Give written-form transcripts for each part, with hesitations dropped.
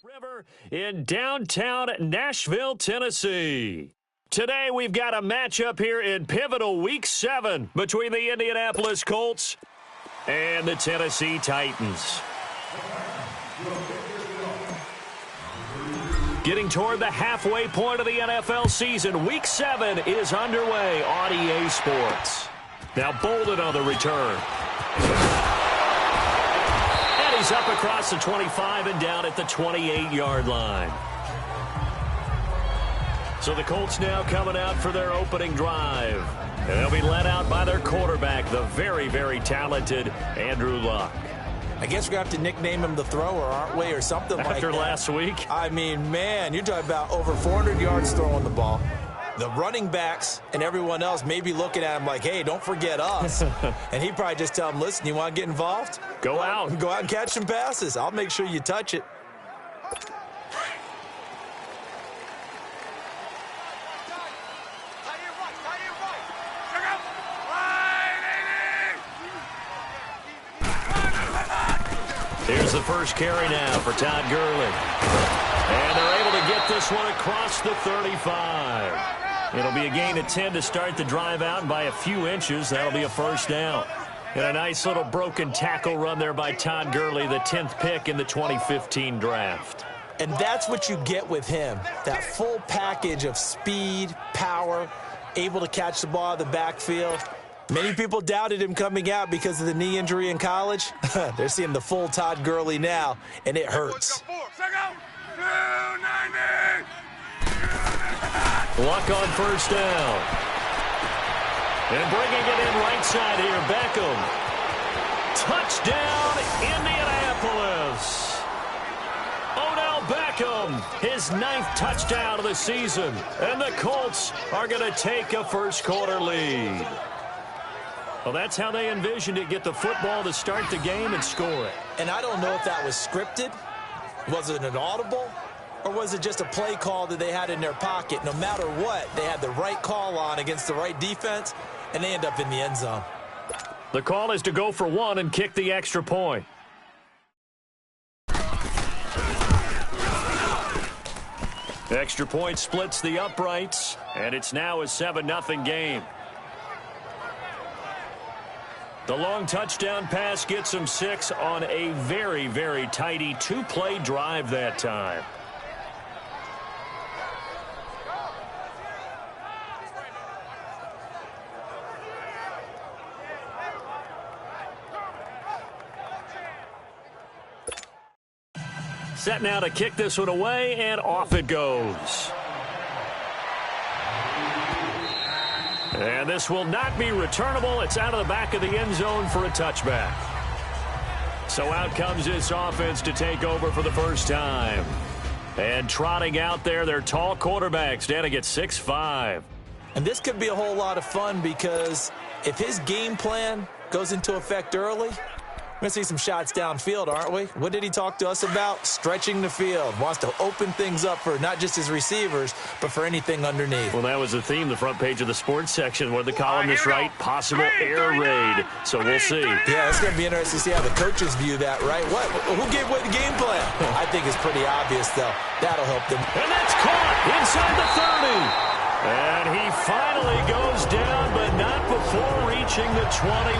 River in downtown Nashville, Tennessee. Today we've got a matchup here in pivotal Week 7 between the Indianapolis Colts and the Tennessee Titans. Getting toward the halfway point of the NFL season, Week 7 is underway on EA Sports. Now Bolden on the return. And he's up across the 25 and down at the 28-yard line. So the Colts now coming out for their opening drive. And they'll be led out by their quarterback, the very, very talented Andrew Luck. I guess we're going to have to nickname him the thrower, aren't we, or something like that. After last week? I mean, man, you're talking about over 400 yards throwing the ball. The running backs and everyone else may be looking at him like, hey, don't forget us. And he'd probably just tell them, listen, you want to get involved? Go out. Go out and catch some passes. I'll make sure you touch it. Here's the first carry now for Todd Gurley. And they're able to get this one across the 35. It'll be a gain of 10 to start the drive out, and by a few inches, that'll be a first down. And a nice little broken tackle run there by Todd Gurley, the 10th pick in the 2015 draft. And that's what you get with him, that full package of speed, power, able to catch the ball in the backfield. Many people doubted him coming out because of the knee injury in college. They're seeing the full Todd Gurley now, and it hurts. Luck on first down. And bringing it in right side here, Beckham. Touchdown, Indianapolis. Odell Beckham, his 9th touchdown of the season. And the Colts are going to take a first-quarter lead. Well, that's how they envisioned it, get the football to start the game and score it. And I don't know if that was scripted. Was it an audible? Or was it just a play call that they had in their pocket? No matter what, they had the right call on against the right defense, and they end up in the end zone. The call is to go for one and kick the extra point. Extra point splits the uprights, and it's now a 7-0 game. The long touchdown pass gets him 6 on a very, very tidy 2-play drive that time. Set now to kick this one away, and off it goes. And this will not be returnable. It's out of the back of the end zone for a touchback. So out comes this offense to take over for the first time. And trotting out there, their tall quarterback standing at 6'5". And this could be a whole lot of fun because if his game plan goes into effect early, we're going to see some shots downfield, aren't we? What did he talk to us about? Stretching the field. Wants to open things up for not just his receivers, but for anything underneath. Well, that was the theme, the front page of the sports section, where the columnist write possible air raid. So we'll see. Yeah, it's going to be interesting to see how the coaches view that, right? Who gave away the game plan? I think it's pretty obvious, though. That'll help them. And that's caught inside the 30. And he finally goes down, but not before reaching the 21.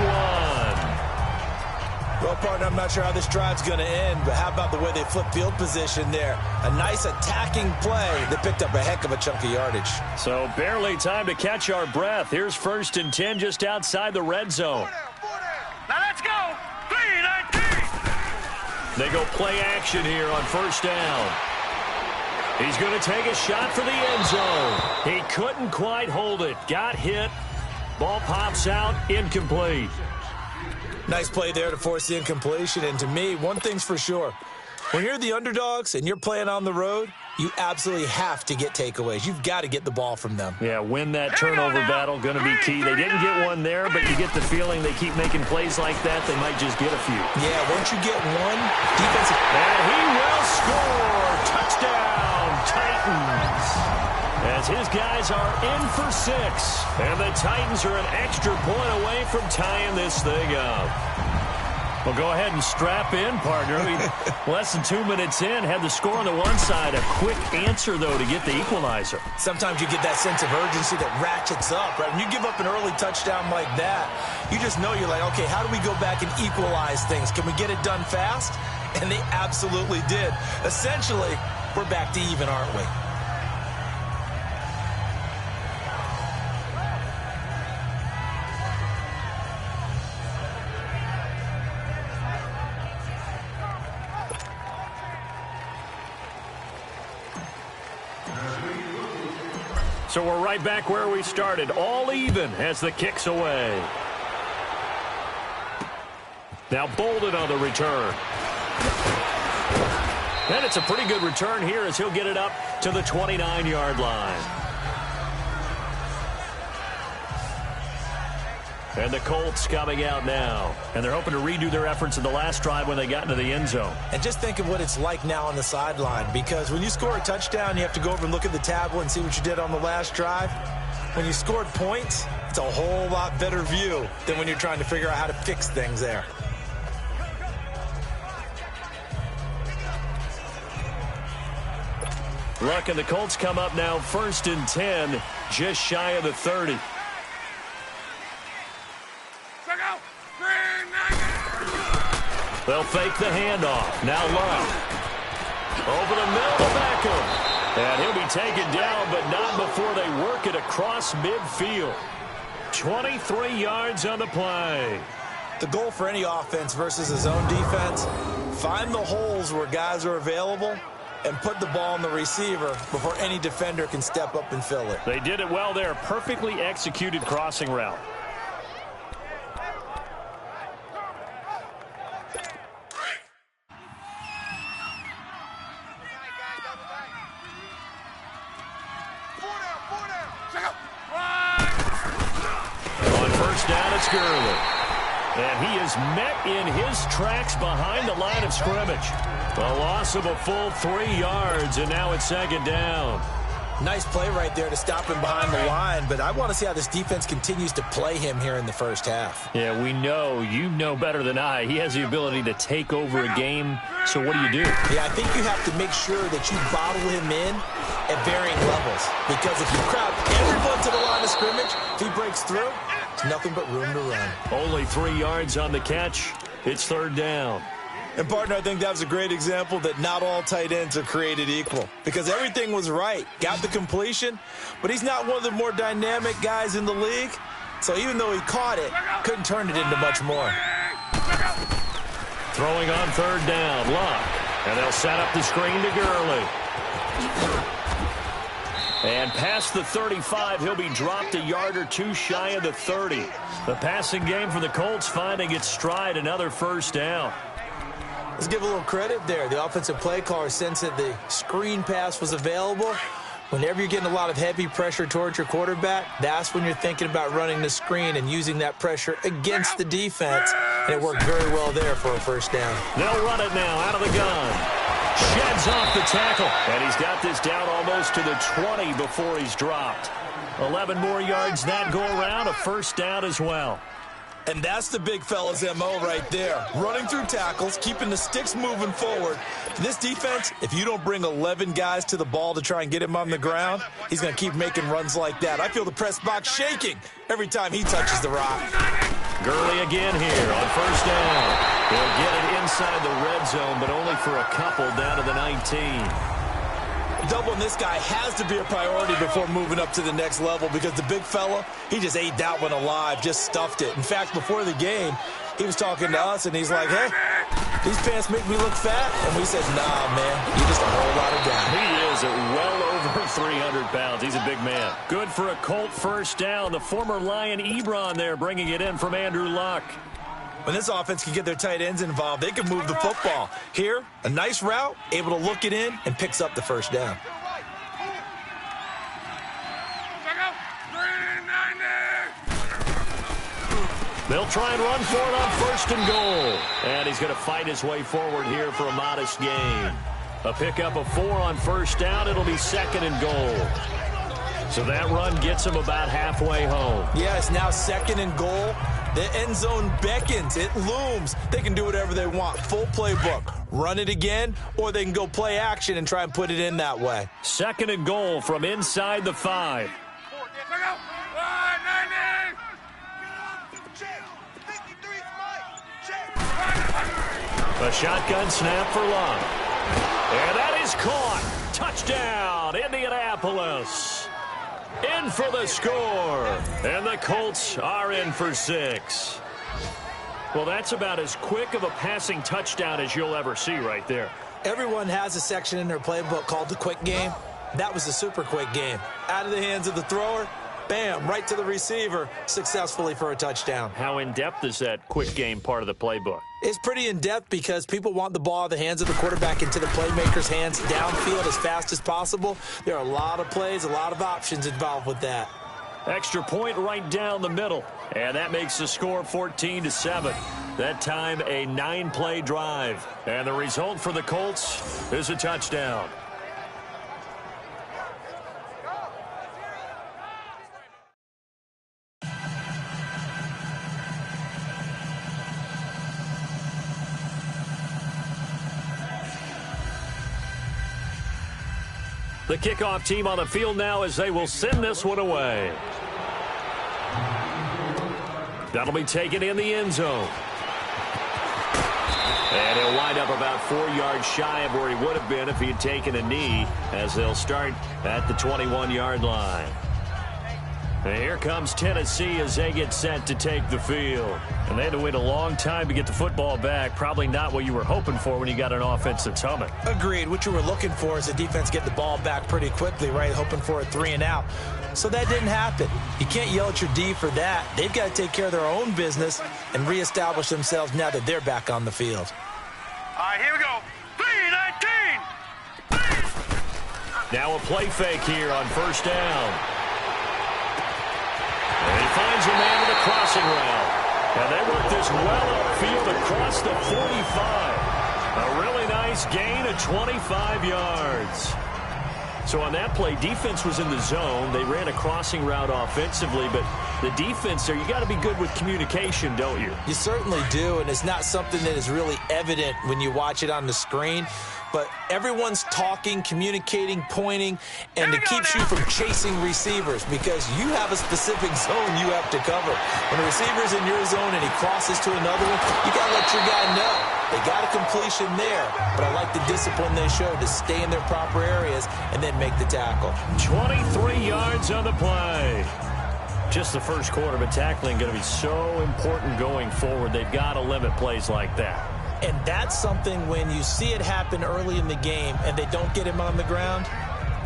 Well, partner, I'm not sure how this drive's going to end, but how about the way they flip field position there? A nice attacking play that picked up a heck of a chunk of yardage. So barely time to catch our breath. Here's 1st and 10 just outside the red zone. Now let's go. 3-19. They go play action here on first down. He's going to take a shot for the end zone. He couldn't quite hold it. Got hit. Ball pops out. Incomplete. Nice play there to force the incompletion. And to me, one thing's for sure. When you're the underdogs and you're playing on the road, you absolutely have to get takeaways. You've got to get the ball from them. Yeah, win that turnover battle, going to be key. They didn't get one there, but you get the feeling they keep making plays like that, they might just get a few. Yeah, once you get one, defensive. And he will score. Touchdown, Titans. As his guys are in for 6. And the Titans are an extra point away from tying this thing up. Well, go ahead and strap in, partner. Less than 2 minutes in, had the score on the one side. A quick answer, though, to get the equalizer. Sometimes you get that sense of urgency that ratchets up, right? When you give up an early touchdown like that, you just know you're like, okay, how do we go back and equalize things? Can we get it done fast? And they absolutely did. Essentially, we're back to even, aren't we? So we're right back where we started, all even as the kick's away. Now Bolden on the return. And it's a pretty good return here as he'll get it up to the 29-yard line. And the Colts coming out now. And they're hoping to redo their efforts in the last drive when they got into the end zone. And just think of what it's like now on the sideline, because when you score a touchdown, you have to go over and look at the tablet and see what you did on the last drive. When you scored points, it's a whole lot better view than when you're trying to figure out how to fix things there. Luck and the Colts come up now 1st and 10, just shy of the 30. They'll fake the handoff. Now Luck. Over the middle to Beckham. And he'll be taken down, but not before they work it across midfield. 23 yards on the play. The goal for any offense versus his own defense, find the holes where guys are available and put the ball on the receiver before any defender can step up and fill it. They did it well there. Perfectly executed crossing route. On first down, it's Gurley. And he is met in his tracks behind the line of scrimmage. A loss of a full 3 yards, and now it's 2nd down. Nice play right there to stop him behind the line, but I want to see how this defense continues to play him here in the first half. Yeah, we know, you know better than I, he has the ability to take over a game, so what do? Yeah, I think you have to make sure that you bottle him in at varying levels, because if you crowd everyone to the line of scrimmage, if he breaks through, it's nothing but room to run. Only 3 yards on the catch. It's 3rd down. And, partner, I think that was a great example that not all tight ends are created equal, because everything was right. Got the completion, but he's not one of the more dynamic guys in the league. So even though he caught it, couldn't turn it into much more. Throwing on 3rd down, Luck. And they'll set up the screen to Gurley. And past the 35, he'll be dropped a yard or two shy of the 30. The passing game for the Colts finding its stride, another 1st down. Let's give a little credit there. The offensive play caller sensed that the screen pass was available. Whenever you're getting a lot of heavy pressure towards your quarterback, that's when you're thinking about running the screen and using that pressure against the defense. And it worked very well there for a 1st down. They'll run it now out of the gun. Sheds off the tackle. And he's got this down almost to the 20 before he's dropped. 11 more yards that go around, a 1st down as well. And that's the big fella's MO right there. Running through tackles, keeping the sticks moving forward. This defense, if you don't bring 11 guys to the ball to try and get him on the ground, he's going to keep making runs like that. I feel the press box shaking every time he touches the rock. Gurley again here on 1st down. He'll get it inside the red zone, but only for a couple down to the 19. Doubling this guy has to be a priority before moving up to the next level, because the big fella, he just ate that one alive, just stuffed it. In fact, before the game, he was talking to us, and he's like, hey, these pants make me look fat. And we said, nah, man, you're just a whole lot of guy. He is at well over 300 pounds. He's a big man. Good for a Colt 1st down. The former Lion Ebron there bringing it in from Andrew Luck. When this offense can get their tight ends involved, they can move the football. Here, a nice route, able to look it in, and picks up the 1st down. They'll try and run for it on 1st and goal. And he's going to fight his way forward here for a modest gain. A pickup of 4 on 1st down. It'll be 2nd and goal. So that run gets him about halfway home. Yeah, it's now 2nd and goal. The end zone beckons. It looms. They can do whatever they want. Full playbook. Run it again, or they can go play action and try and put it in that way. 2nd and goal from inside the 5. A shotgun snap for Love. And that is caught. Touchdown, Indianapolis. In for the score. And the Colts are in for 6. Well, that's about as quick of a passing touchdown as you'll ever see right there. Everyone has a section in their playbook called the quick game. That was the super quick game. Out of the hands of the thrower, bam, right to the receiver, successfully for a touchdown. How in-depth is that quick game part of the playbook? It's pretty in-depth because people want the ball out of the hands of the quarterback into the playmaker's hands downfield as fast as possible. There are a lot of plays, a lot of options involved with that. Extra point right down the middle. And that makes the score 14-7. That time a 9-play drive. And the result for the Colts is a touchdown. The kickoff team on the field now as they will send this one away. That'll be taken in the end zone. And he'll wind up about 4 yards shy of where he would have been if he had taken a knee, as they'll start at the 21-yard line. And here comes Tennessee as they get set to take the field. And they had to wait a long time to get the football back. Probably not what you were hoping for when you got an offense that's humming. Agreed. What you were looking for is the defense get the ball back pretty quickly, right? Hoping for a 3-and-out. So that didn't happen. You can't yell at your D for that. They've got to take care of their own business and reestablish themselves now that they're back on the field. All right, here we go. 3-19. Now a play fake here on 1st down. And he finds a man with a crossing route. And they work this well upfield across the 45. A really nice gain of 25 yards. So on that play, defense was in the zone. They ran a crossing route offensively, but the defense there, you got to be good with communication, don't you? You certainly do, and it's not something that is really evident when you watch it on the screen. But everyone's talking, communicating, pointing, and it keeps you from chasing receivers because you have a specific zone you have to cover. When a receiver's in your zone and he crosses to another one, you got to let your guy know. They got a completion there, but I like the discipline they showed to stay in their proper areas and then make the tackle. 23 yards on the play. Just the first quarter, but tackling going to be so important going forward. They've got to limit plays like that. And that's something when you see it happen early in the game and they don't get him on the ground,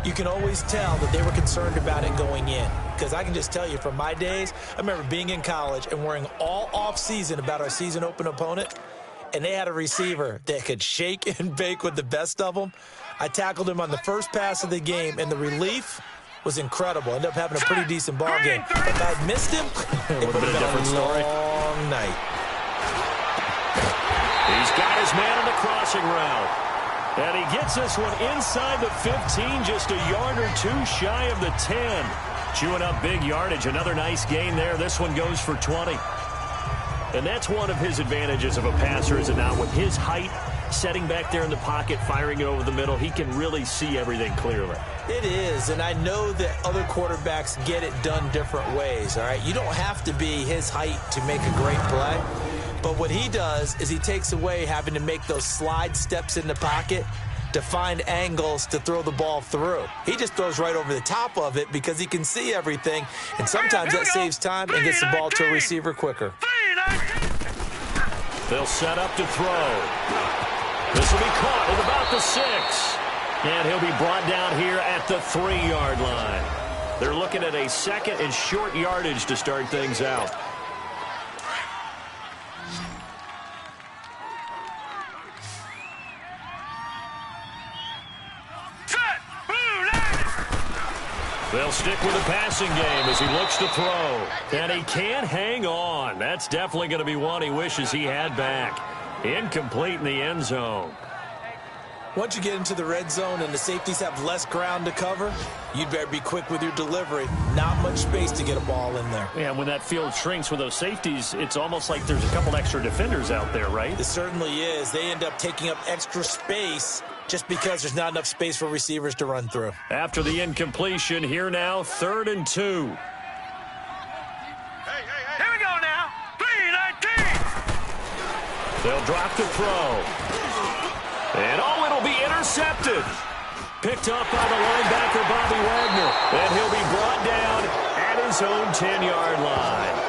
you can always tell that they were concerned about it going in. Because I can just tell you from my days, I remember being in college and worrying all off-season about our season open opponent, and they had a receiver that could shake and bake with the best of them. I tackled him on the first pass of the game, and the relief was incredible. Ended up having a pretty decent ball game. If I'd missed him, it would have been a long night. He's got his man on the crossing route. And he gets this one inside the 15, just a yard or two shy of the 10. Chewing up big yardage. Another nice gain there. This one goes for 20. And that's one of his advantages of a passer, is it not? With his height, setting back there in the pocket, firing it over the middle, he can really see everything clearly. It is, and I know that other quarterbacks get it done different ways, all right? You don't have to be his height to make a great play. But what he does is he takes away having to make those slide steps in the pocket to find angles to throw the ball through. He just throws right over the top of it because he can see everything, and sometimes that saves time and gets the ball to a receiver quicker. They'll set up to throw. This will be caught at about the 6. And he'll be brought down here at the 3-yard line. They're looking at a second and short yardage to start things out. They'll stick with the passing game as he looks to throw. And he can't hang on. That's definitely going to be one he wishes he had back. Incomplete in the end zone. Once you get into the red zone and the safeties have less ground to cover, you'd better be quick with your delivery. Not much space to get a ball in there. Yeah, when that field shrinks with those safeties, it's almost like there's a couple extra defenders out there, right? It certainly is. They end up taking up extra space just because there's not enough space for receivers to run through. After the incompletion, here now, 3rd and 2. Here we go now. 3-19. They'll drop the throw. And, it'll be intercepted. Picked up by the linebacker, Bobby Wagner. And he'll be brought down at his own 10-yard line.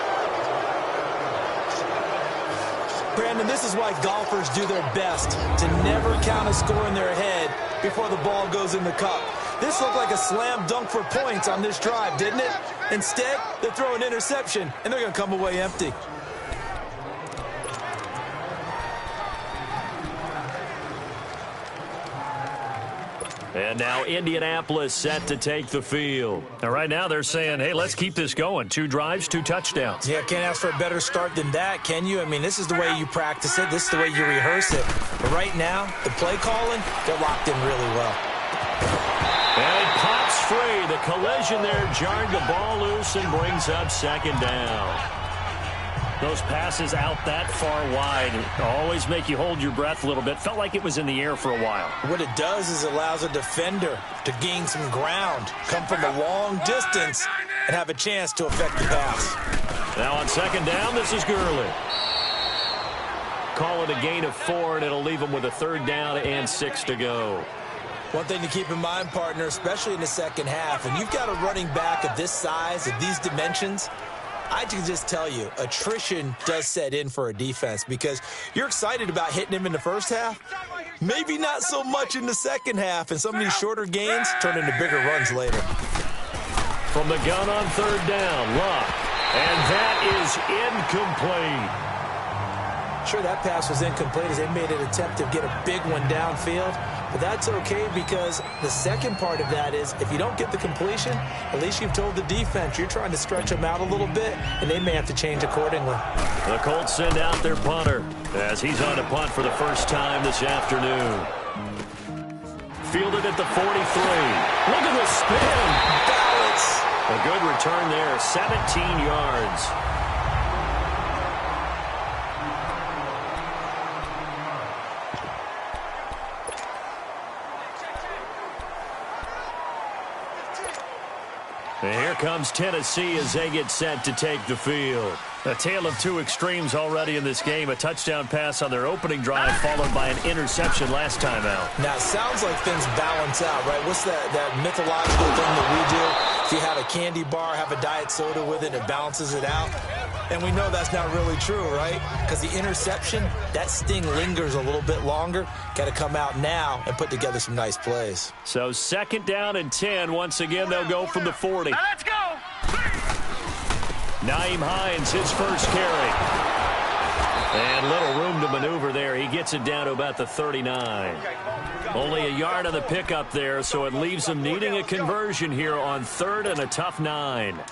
Brandon, this is why golfers do their best to never count a score in their head before the ball goes in the cup. This looked like a slam dunk for points on this drive, didn't it? Instead, they throw an interception, and they're going to come away empty. And now Indianapolis set to take the field. Now, right now they're saying, hey, let's keep this going. 2 drives, 2 touchdowns. Yeah, can't ask for a better start than that, can you? I mean, this is the way you practice it. This is the way you rehearse it. But right now, the play calling, they're locked in really well. And it pops free. The collision there jarred the ball loose and brings up 2nd down. Those passes out that far wide always make you hold your breath a little bit. Felt like it was in the air for a while. What it does is allows a defender to gain some ground, come from a long distance, and have a chance to affect the pass. Now on 2nd down, this is Gurley. Call it a gain of 4, and it'll leave them with a 3rd down and 6 to go. One thing to keep in mind, partner, especially in the second half, and you've got a running back of this size, of these dimensions, I can just tell you, attrition does set in for a defense because you're excited about hitting him in the first half. Maybe not so much in the second half, and some of these shorter gains turn into bigger runs later. From the gun on 3rd down, Luck. And that is incomplete. Sure, that pass was incomplete as they made an attempt to get a big one downfield. But that's okay because the second part of that is if you don't get the completion, at least you've told the defense you're trying to stretch them out a little bit, and they may have to change accordingly. The Colts send out their punter as he's on to punt for the first time this afternoon. Fielded at the 43. Look at the spin. Balance. A good return there, 17 yards. And here comes Tennessee as they get set to take the field. A tale of 2 extremes already in this game. A touchdown pass on their opening drive followed by an interception last time out. Now, it sounds like things balance out, right? What's that mythological thing that we do? If you have a candy bar, have a diet soda with it, it balances it out. And we know that's not really true, right? Because the interception, that sting lingers a little bit longer. Got to come out now and put together some nice plays. So 2nd down and 10. Once again, they'll go from the 40. Now let's go. Nyheim Hines, his first carry. And little room to maneuver there. He gets it down to about the 39. Only a yard on the pickup there, so it leaves him needing a conversion here on 3rd and a tough 9.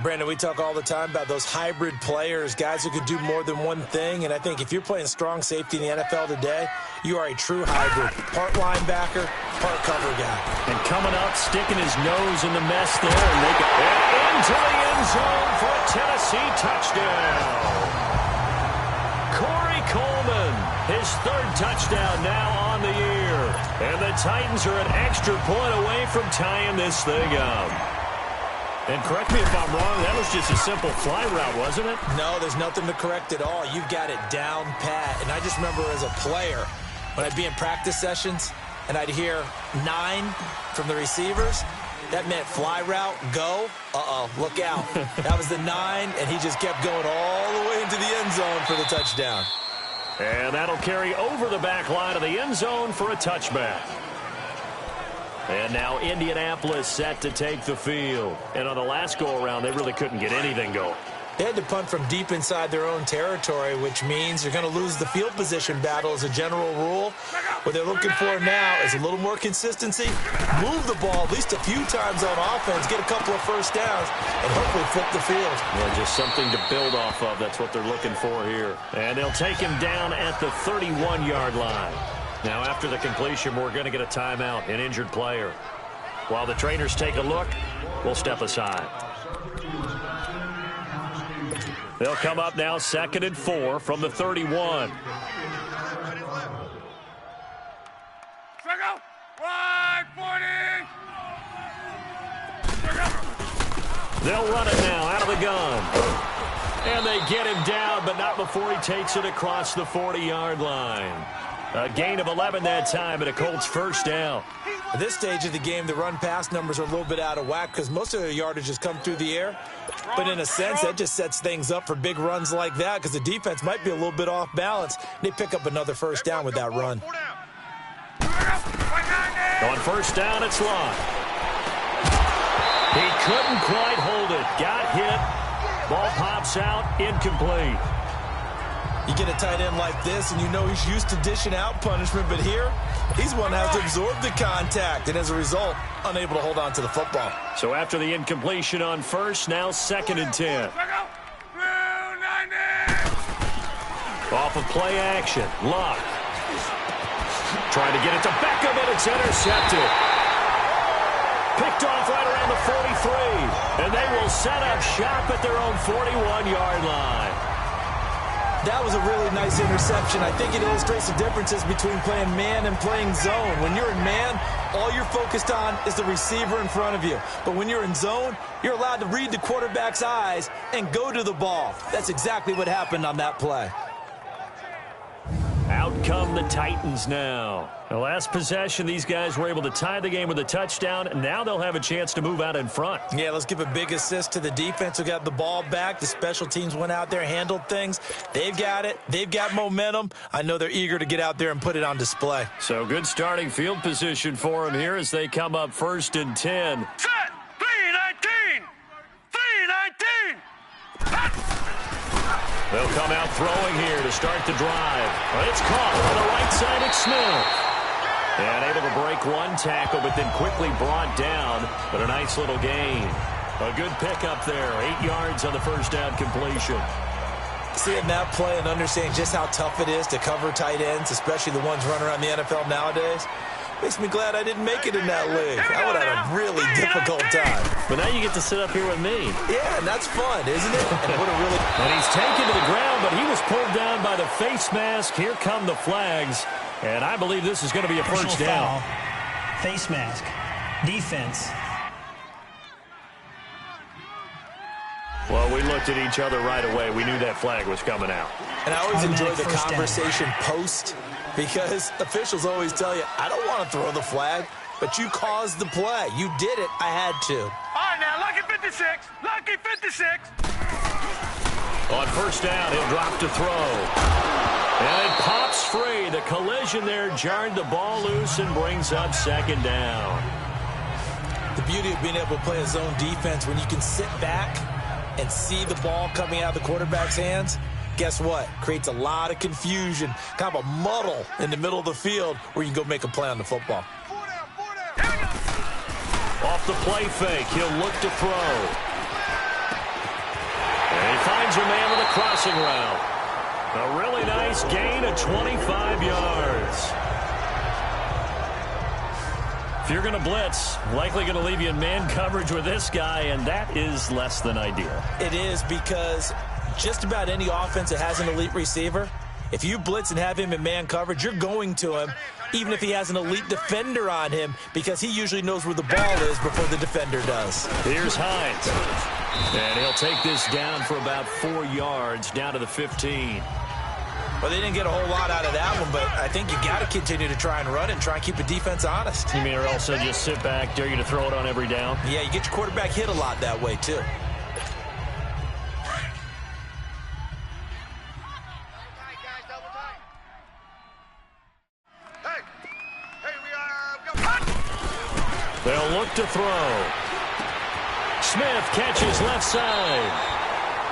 Brandon, we talk all the time about those hybrid players, guys who could do more than one thing. And I think if you're playing strong safety in the NFL today, you are a true hybrid. Part linebacker, part cover guy. And coming up, sticking his nose in the mess there. And into the end zone for a Tennessee touchdown. Corey Coleman, his 3rd touchdown now on the year. And the Titans are an extra point away from tying this thing up. And correct me if I'm wrong, that was just a simple fly route, wasn't it? No, there's nothing to correct at all. You've got it down pat. And I just remember as a player, when I'd be in practice sessions and I'd hear 9 from the receivers, that meant fly route, go. Uh-oh, look out. That was the 9, and he just kept going all the way into the end zone for the touchdown. And that'll carry over the back line of the end zone for a touchback. And now Indianapolis set to take the field. And on the last go-around, they really couldn't get anything going. They had to punt from deep inside their own territory, which means they're going to lose the field position battle as a general rule. What they're looking for now is a little more consistency, move the ball at least a few times on offense, get a couple of first downs, and hopefully flip the field. Yeah, just something to build off of. That's what they're looking for here. And they'll take him down at the 31-yard line. Now, after the completion, we're going to get a timeout, an injured player. While the trainers take a look, we'll step aside. They'll come up now 2nd and 4 from the 31. They'll run it now out of the gun. And they get him down, but not before he takes it across the 40-yard line. A gain of 11 that time, and a Colts first down. At this stage of the game, the run-pass numbers are a little bit out of whack because most of the yardage has come through the air. But in a sense, that just sets things up for big runs like that because the defense might be a little bit off balance. They pick up another first down with that run. On first down, it's locked. He couldn't quite hold it. Got hit. Ball pops out, incomplete. You get a tight end like this, and you know he's used to dishing out punishment, but here, he's one that has to absorb the contact, and as a result, unable to hold on to the football. So after the incompletion on first, now 2nd and 10. Off of play action, Luck. Trying to get it to Beckham, and it's intercepted. Picked off right around the 43, and they will set up shop at their own 41-yard line. That was a really nice interception. I think it illustrates the differences between playing man and playing zone. When you're in man, all you're focused on is the receiver in front of you. But when you're in zone, you're allowed to read the quarterback's eyes and go to the ball. That's exactly what happened on that play. Out come the Titans now. The last possession, these guys were able to tie the game with a touchdown, and now they'll have a chance to move out in front. Yeah, let's give a big assist to the defense who got the ball back. The special teams went out there, handled things. They've got it. They've got momentum. I know they're eager to get out there and put it on display. So good starting field position for them here as they come up 1st and 10. Set! 3-19! 3-19! They'll come out throwing here to start the drive. But it's caught on the right side. It's Smith. And able to break one tackle, but then quickly brought down. But a nice little gain. A good pickup there. 8 yards on the first down completion. Seeing that play and understanding just how tough it is to cover tight ends, especially the ones running around the NFL nowadays, makes me glad I didn't make it in that league. I would have had a really difficult time. But now you get to sit up here with me. Yeah, and that's fun, isn't it? And he's taken to the ground, but he was pulled down by the face mask. Here come the flags. And I believe this is going to be a first down. Foul. Face mask. Defense. Well, we looked at each other right away. We knew that flag was coming out. And I always enjoy the conversation post because officials always tell you, I don't want to throw the flag, but you caused the play. You did it. I had to. All right, now, Lucky 56. Lucky 56. On first down, he'll drop to throw. And it pops free. The collision there jarred the ball loose and brings up 2nd down. The beauty of being able to play a zone defense when you can sit back and see the ball coming out of the quarterback's hands, guess what? Creates a lot of confusion, kind of a muddle in the middle of the field where you can go make a play on the football. Off the play fake, he'll look to throw. And he finds a man with a crossing route. A really nice gain of 25 yards. If you're going to blitz, likely going to leave you in man coverage with this guy, and that is less than ideal. It is because just about any offense that has an elite receiver, if you blitz and have him in man coverage, you're going to him, even if he has an elite defender on him, because he usually knows where the ball is before the defender does. Here's Hines. And he'll take this down for about 4 yards, down to the 15. Well, they didn't get a whole lot out of that one, but I think you got to continue to try and run and try and keep the defense honest. You mean or also just sit back, dare you to throw it on every down? Yeah, you get your quarterback hit a lot that way, too. They'll look to throw. Smith catches left side.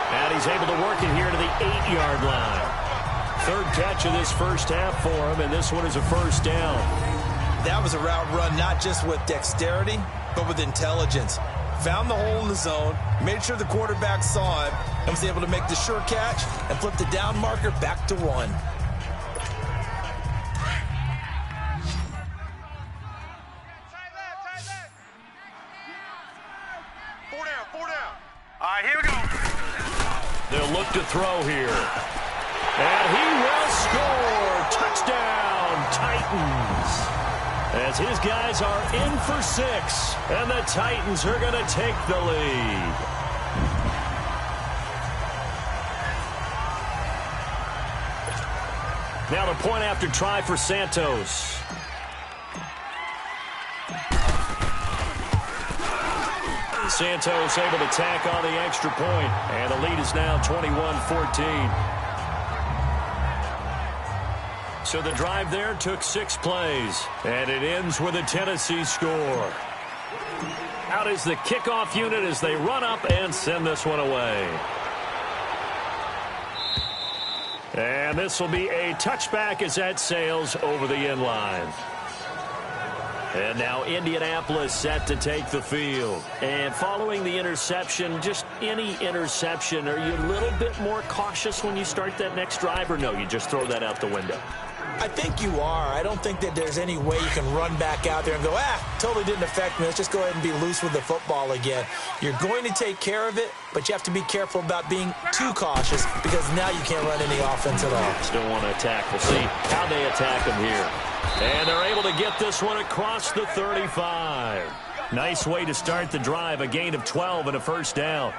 And he's able to work it here to the 8-yard line. 3rd catch of this first half for him, and this one is a first down. That was a route run not just with dexterity, but with intelligence. Found the hole in the zone, made sure the quarterback saw him, and was able to make the sure catch and flip the down marker back to 1. Four down. All right, here we go. They'll look to throw here. And he will score. Touchdown, Titans. As his guys are in for 6. And the Titans are going to take the lead. Now the point after try for Santos. Santos able to tack on the extra point, and the lead is now 21-14. So the drive there took 6 plays, and it ends with a Tennessee score. Out is the kickoff unit as they run up and send this one away. And this will be a touchback as that sails over the end line. And now Indianapolis set to take the field. And following the interception, just any interception, are you a little bit more cautious when you start that next drive, or no, you just throw that out the window? I think you are. I don't think that there's any way you can run back out there and go, totally didn't affect me. Let's just go ahead and be loose with the football again. You're going to take care of it, but you have to be careful about being too cautious because now you can't run any offense at all. Still want to attack. We'll see how they attack them here. And they're able to get this one across the 35. Nice way to start the drive, a gain of 12 and a first down.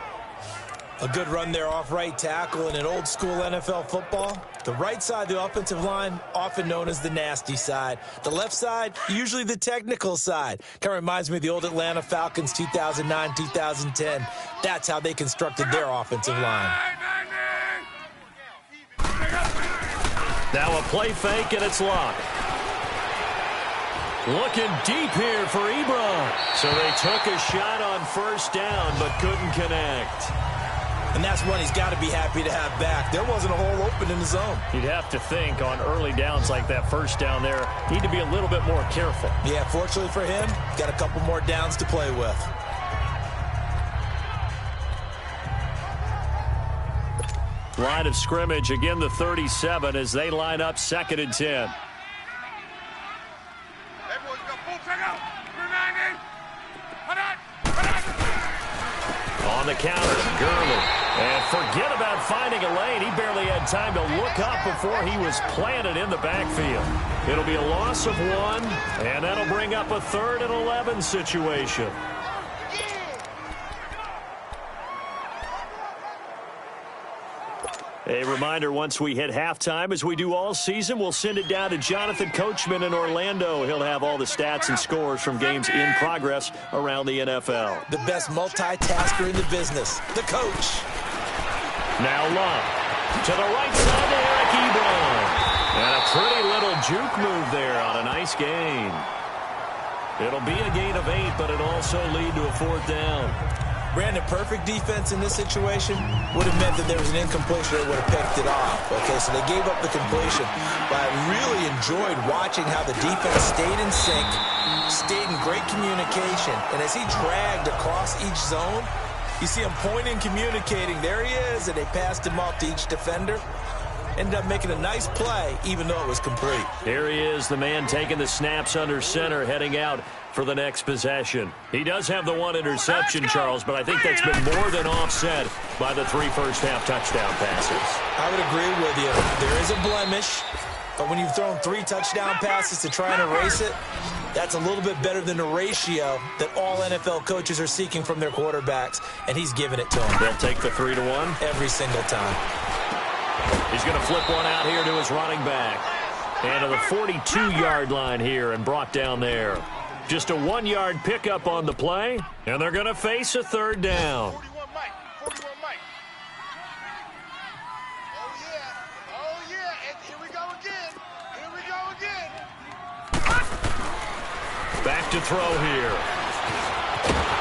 A good run there off right tackle in an old school NFL football. The right side of the offensive line, often known as the nasty side. The left side, usually the technical side. Kind of reminds me of the old Atlanta Falcons 2009-2010. That's how they constructed their offensive line. Now a play fake, and it's locked. Looking deep here for Ebron. So they took a shot on first down, but couldn't connect. And that's one he's got to be happy to have back. There wasn't a hole open in the zone. You'd have to think on early downs like that first down there, need to be a little bit more careful. Yeah, fortunately for him, got a couple more downs to play with. Line of scrimmage, again the 37 as they line up 2nd and 10. On the counter, Gurley. And forget about finding a lane. He barely had time to look up before he was planted in the backfield. It'll be a loss of 1, and that'll bring up a 3rd and 11 situation. A reminder, once we hit halftime, as we do all season, we'll send it down to Jonathan Coachman in Orlando. He'll have all the stats and scores from games in progress around the NFL. The best multitasker in the business, the coach. Now Love to the right side to Eric Ebron. And a pretty little juke move there on a nice gain. It'll be a gain of 8, but it'll also lead to a 4th down. Brandon, perfect defense in this situation would have meant that there was an incompletion that would have picked it off. Okay, so they gave up the completion. But I really enjoyed watching how the defense stayed in sync, stayed in great communication. And as he dragged across each zone, you see him pointing, communicating. There he is, and they passed him off to each defender. Ended up making a nice play, even though it was complete. Here he is, the man taking the snaps under center, heading out for the next possession. He does have the 1 interception, Charles, but I think that's been more than offset by the 3 first-half touchdown passes. I would agree with you. There is a blemish, but when you've thrown 3 touchdown passes to try and erase it, that's a little bit better than the ratio that all NFL coaches are seeking from their quarterbacks, and he's giving it to them. They'll take the 3-1? Every single time. He's going to flip one out here to his running back. And to the 42-yard line here and brought down there. Just a 1-yard pickup on the play, and they're going to face a 3rd down. 41 Mike. 41 Mike. Oh, yeah. And here we go again. Here we go again. Back to throw here.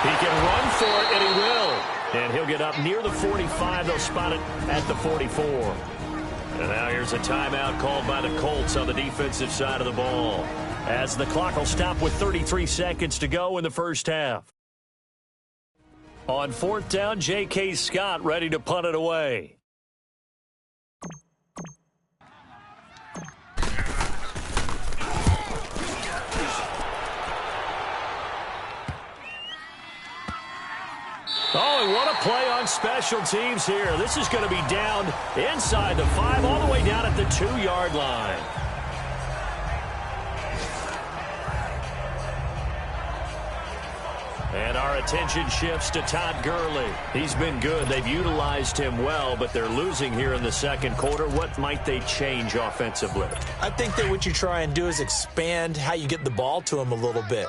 He can run for it, and he will. And he'll get up near the 45. They'll spot it at the 44. And now here's a timeout called by the Colts on the defensive side of the ball, as the clock will stop with 33 seconds to go in the first half. On 4th down, J.K. Scott ready to punt it away. Oh, and what a play on special teams here. This is going to be down inside the 5, all the way down at the 2-yard line. And our attention shifts to Todd Gurley. He's been good. They've utilized him well, but they're losing here in the second quarter. What might they change offensively? I think that what you try and do is expand how you get the ball to him a little bit.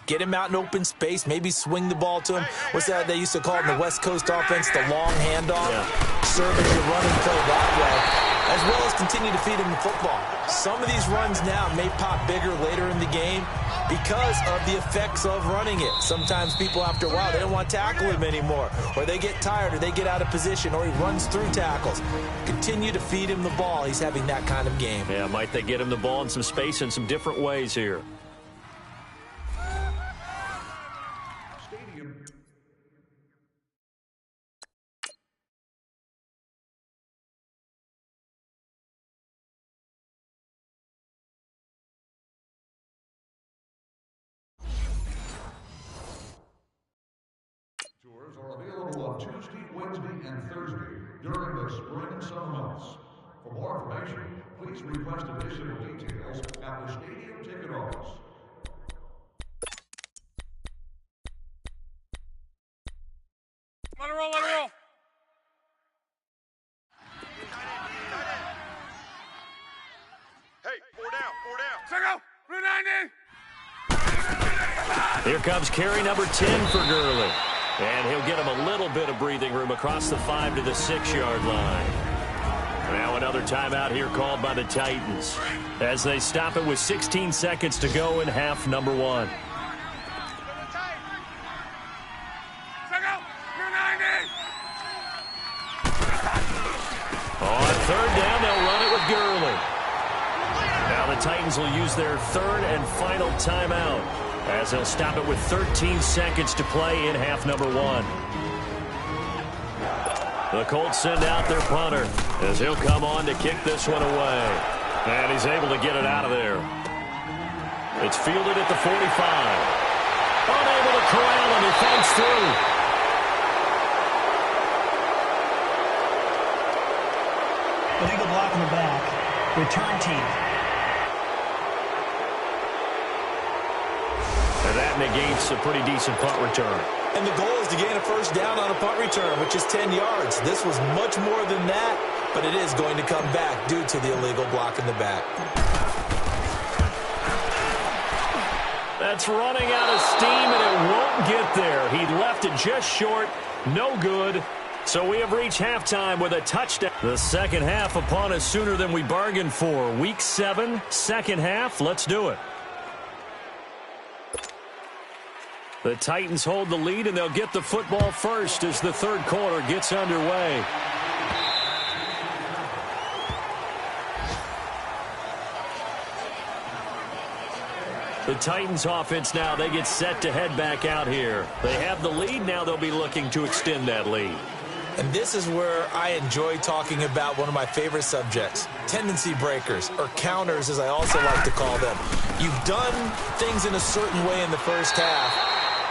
Get him out in open space, maybe swing the ball to him. What's that they used to call in the West Coast offense, the long handoff? Yeah. Serve as a run and play that way, as well as continue to feed him the football. Some of these runs now may pop bigger later in the game because of the effects of running it. Sometimes people, after a while, they don't want to tackle him anymore, or they get tired, or they get out of position, or he runs through tackles. Continue to feed him the ball. He's having that kind of game. Yeah, might they get him the ball in some space in some different ways here? Tours are available on Tuesday, Wednesday, and Thursday during the spring and summer months. For more information, please request additional details at the stadium ticket office. Let it roll, let it roll. Hey, four down. Circle, Route 90. Here comes carry number 10 for Gurley. And he'll get him a little bit of breathing room across the 5 to the 6-yard line. Now another timeout here called by the Titans as they stop it with 16 seconds to go in half number 1. On third down, they'll run it with Gurley. Now the Titans will use their third and final timeout as they'll stop it with 13 seconds to play in half number 1. The Colts send out their punter as he'll come on to kick this one away. And he's able to get it out of there. It's fielded at the 45. Unable to corral him. He fights through. Illegal block in the back. Return team. And that negates a pretty decent punt return. And the goal is to gain a first down on a punt return, which is 10 yards. This was much more than that, but it is going to come back due to the illegal block in the back. That's running out of steam, and it won't get there. He left it just short. No good. So we have reached halftime with a touchdown. The second half upon us sooner than we bargained for. Week 7, second half. Let's do it. The Titans hold the lead, and they'll get the football first as the third quarter gets underway. The Titans offense now, they get set to head back out here. They have the lead. Now they'll be looking to extend that lead. And this is where I enjoy talking about one of my favorite subjects, tendency breakers, or counters as I also like to call them. You've done things in a certain way in the first half,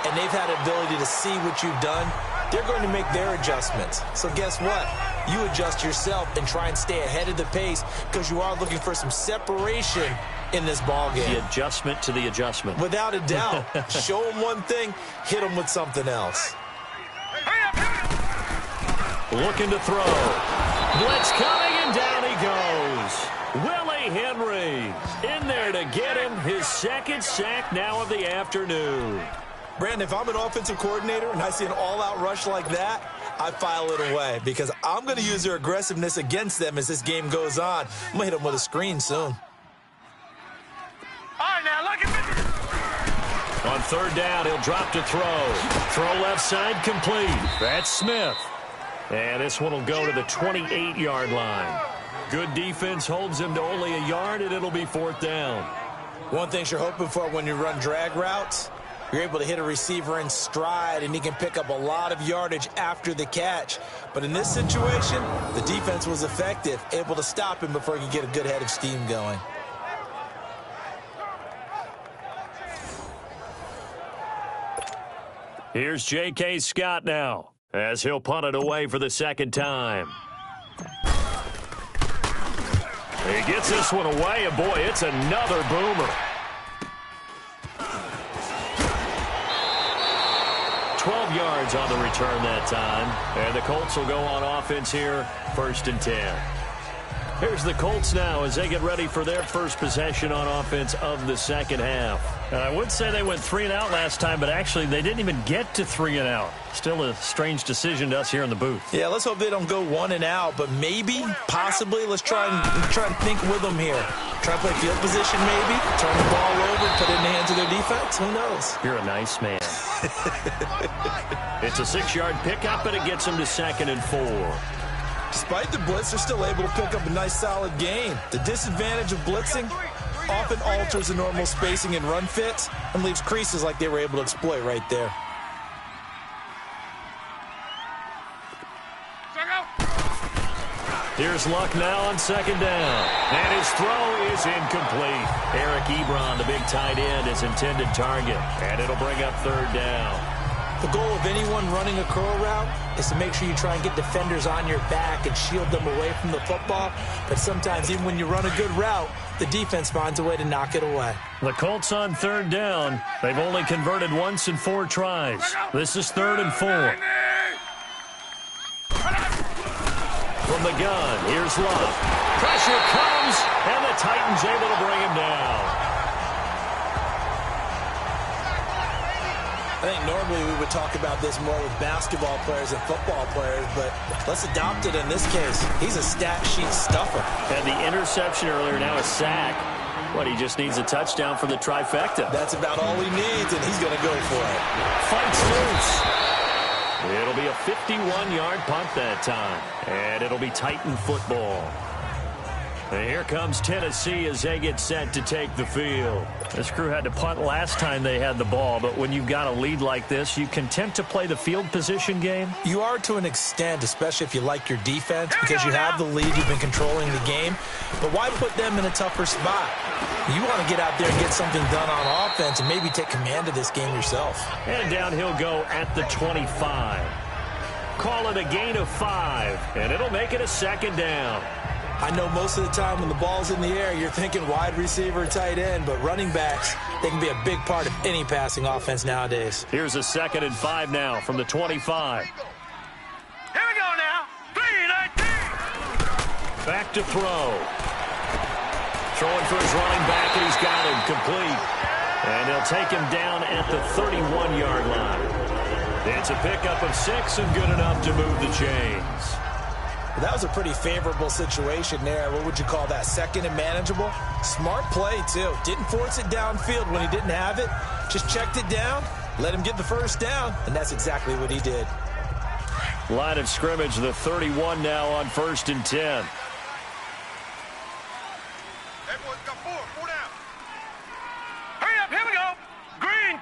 and they've had ability to see what you've done. They're going to make their adjustments. So guess what? You adjust yourself and try and stay ahead of the pace because you are looking for some separation in this ball game. The adjustment to the adjustment. Without a doubt. Show them one thing, hit them with something else. Looking to throw. Blitz coming, and down he goes. Willie Henry in there to get him his second sack now of the afternoon. Brandon, if I'm an offensive coordinator and I see an all-out rush like that, I file it away because I'm going to use their aggressiveness against them as this game goes on. I'm going to hit them with a screen soon. All right, now look at me. On third down, he'll drop to throw. Throw left side complete. That's Smith. And this one will go to the 28-yard line. Good defense holds him to only a yard, and it'll be fourth down. One thing you're hoping for when you run drag routes, you're able to hit a receiver in stride, and he can pick up a lot of yardage after the catch. But in this situation, the defense was effective, able to stop him before he could get a good head of steam going. Here's J.K. Scott now, as he'll punt it away for the second time. He gets this one away, and boy, it's another boomer. 12 yards on the return that time, and the Colts will go on offense here, 1st and 10. Here's the Colts now as they get ready for their first possession on offense of the second half. I would say they went 3 and out last time, but actually they didn't even get to 3 and out. Still a strange decision to us here in the booth. Yeah, let's hope they don't go 1 and out, but maybe, possibly, let's try and think with them here. Try to play field position maybe, turn the ball over, put it in the hands of their defense. Who knows? You're a nice man. It's a 6-yard pickup, and it gets them to 2nd and 4. Despite the blitz, they're still able to pick up a nice, solid gain. The disadvantage of blitzing often alters the normal spacing and run fits and leaves creases like they were able to exploit right there. Here's Luck now on 2nd down. And his throw is incomplete. Eric Ebron, the big tight end, is intended target. And it'll bring up 3rd down. The goal of anyone running a curl route is to make sure you try and get defenders on your back and shield them away from the football. But sometimes even when you run a good route, the defense finds a way to knock it away. The Colts on 3rd down. They've only converted once in 4 tries. This is 3rd and 4. From the gun, here's Love. Pressure comes, and the Titans able to bring him down. I think normally we would talk about this more with basketball players and football players, but let's adopt it in this case. He's a stat sheet stuffer. And the interception earlier, now a sack. What, he just needs a touchdown for the trifecta. That's about all he needs, and he's going to go for it. Fights loose. It'll be a 51-yard punt that time, and it'll be Titan football. And here comes Tennessee as they get set to take the field. This crew had to punt last time they had the ball, but when you've got a lead like this, you content to play the field position game? You are to an extent, especially if you like your defense, because you have the lead, you've been controlling the game. But why put them in a tougher spot? You want to get out there and get something done on offense and maybe take command of this game yourself. And down he'll go at the 25. Call it a gain of 5, and it'll make it a 2nd down. I know most of the time when the ball's in the air, you're thinking wide receiver, tight end, but running backs, they can be a big part of any passing offense nowadays. Here's a 2nd and 5 now from the 25. Here we go now. 3-19. Back to throw. Throwing for his running back, and he's got him complete. And they'll take him down at the 31-yard line. It's a pickup of 6 and good enough to move the chains. That was a pretty favorable situation there. What would you call that? 2nd and manageable? Smart play, too. Didn't force it downfield when he didn't have it. Just checked it down, let him get the 1st down, and that's exactly what he did. Line of scrimmage, the 31 now on 1st and 10. Hey, boys, got 4 down. Hurry up, here we go. Green,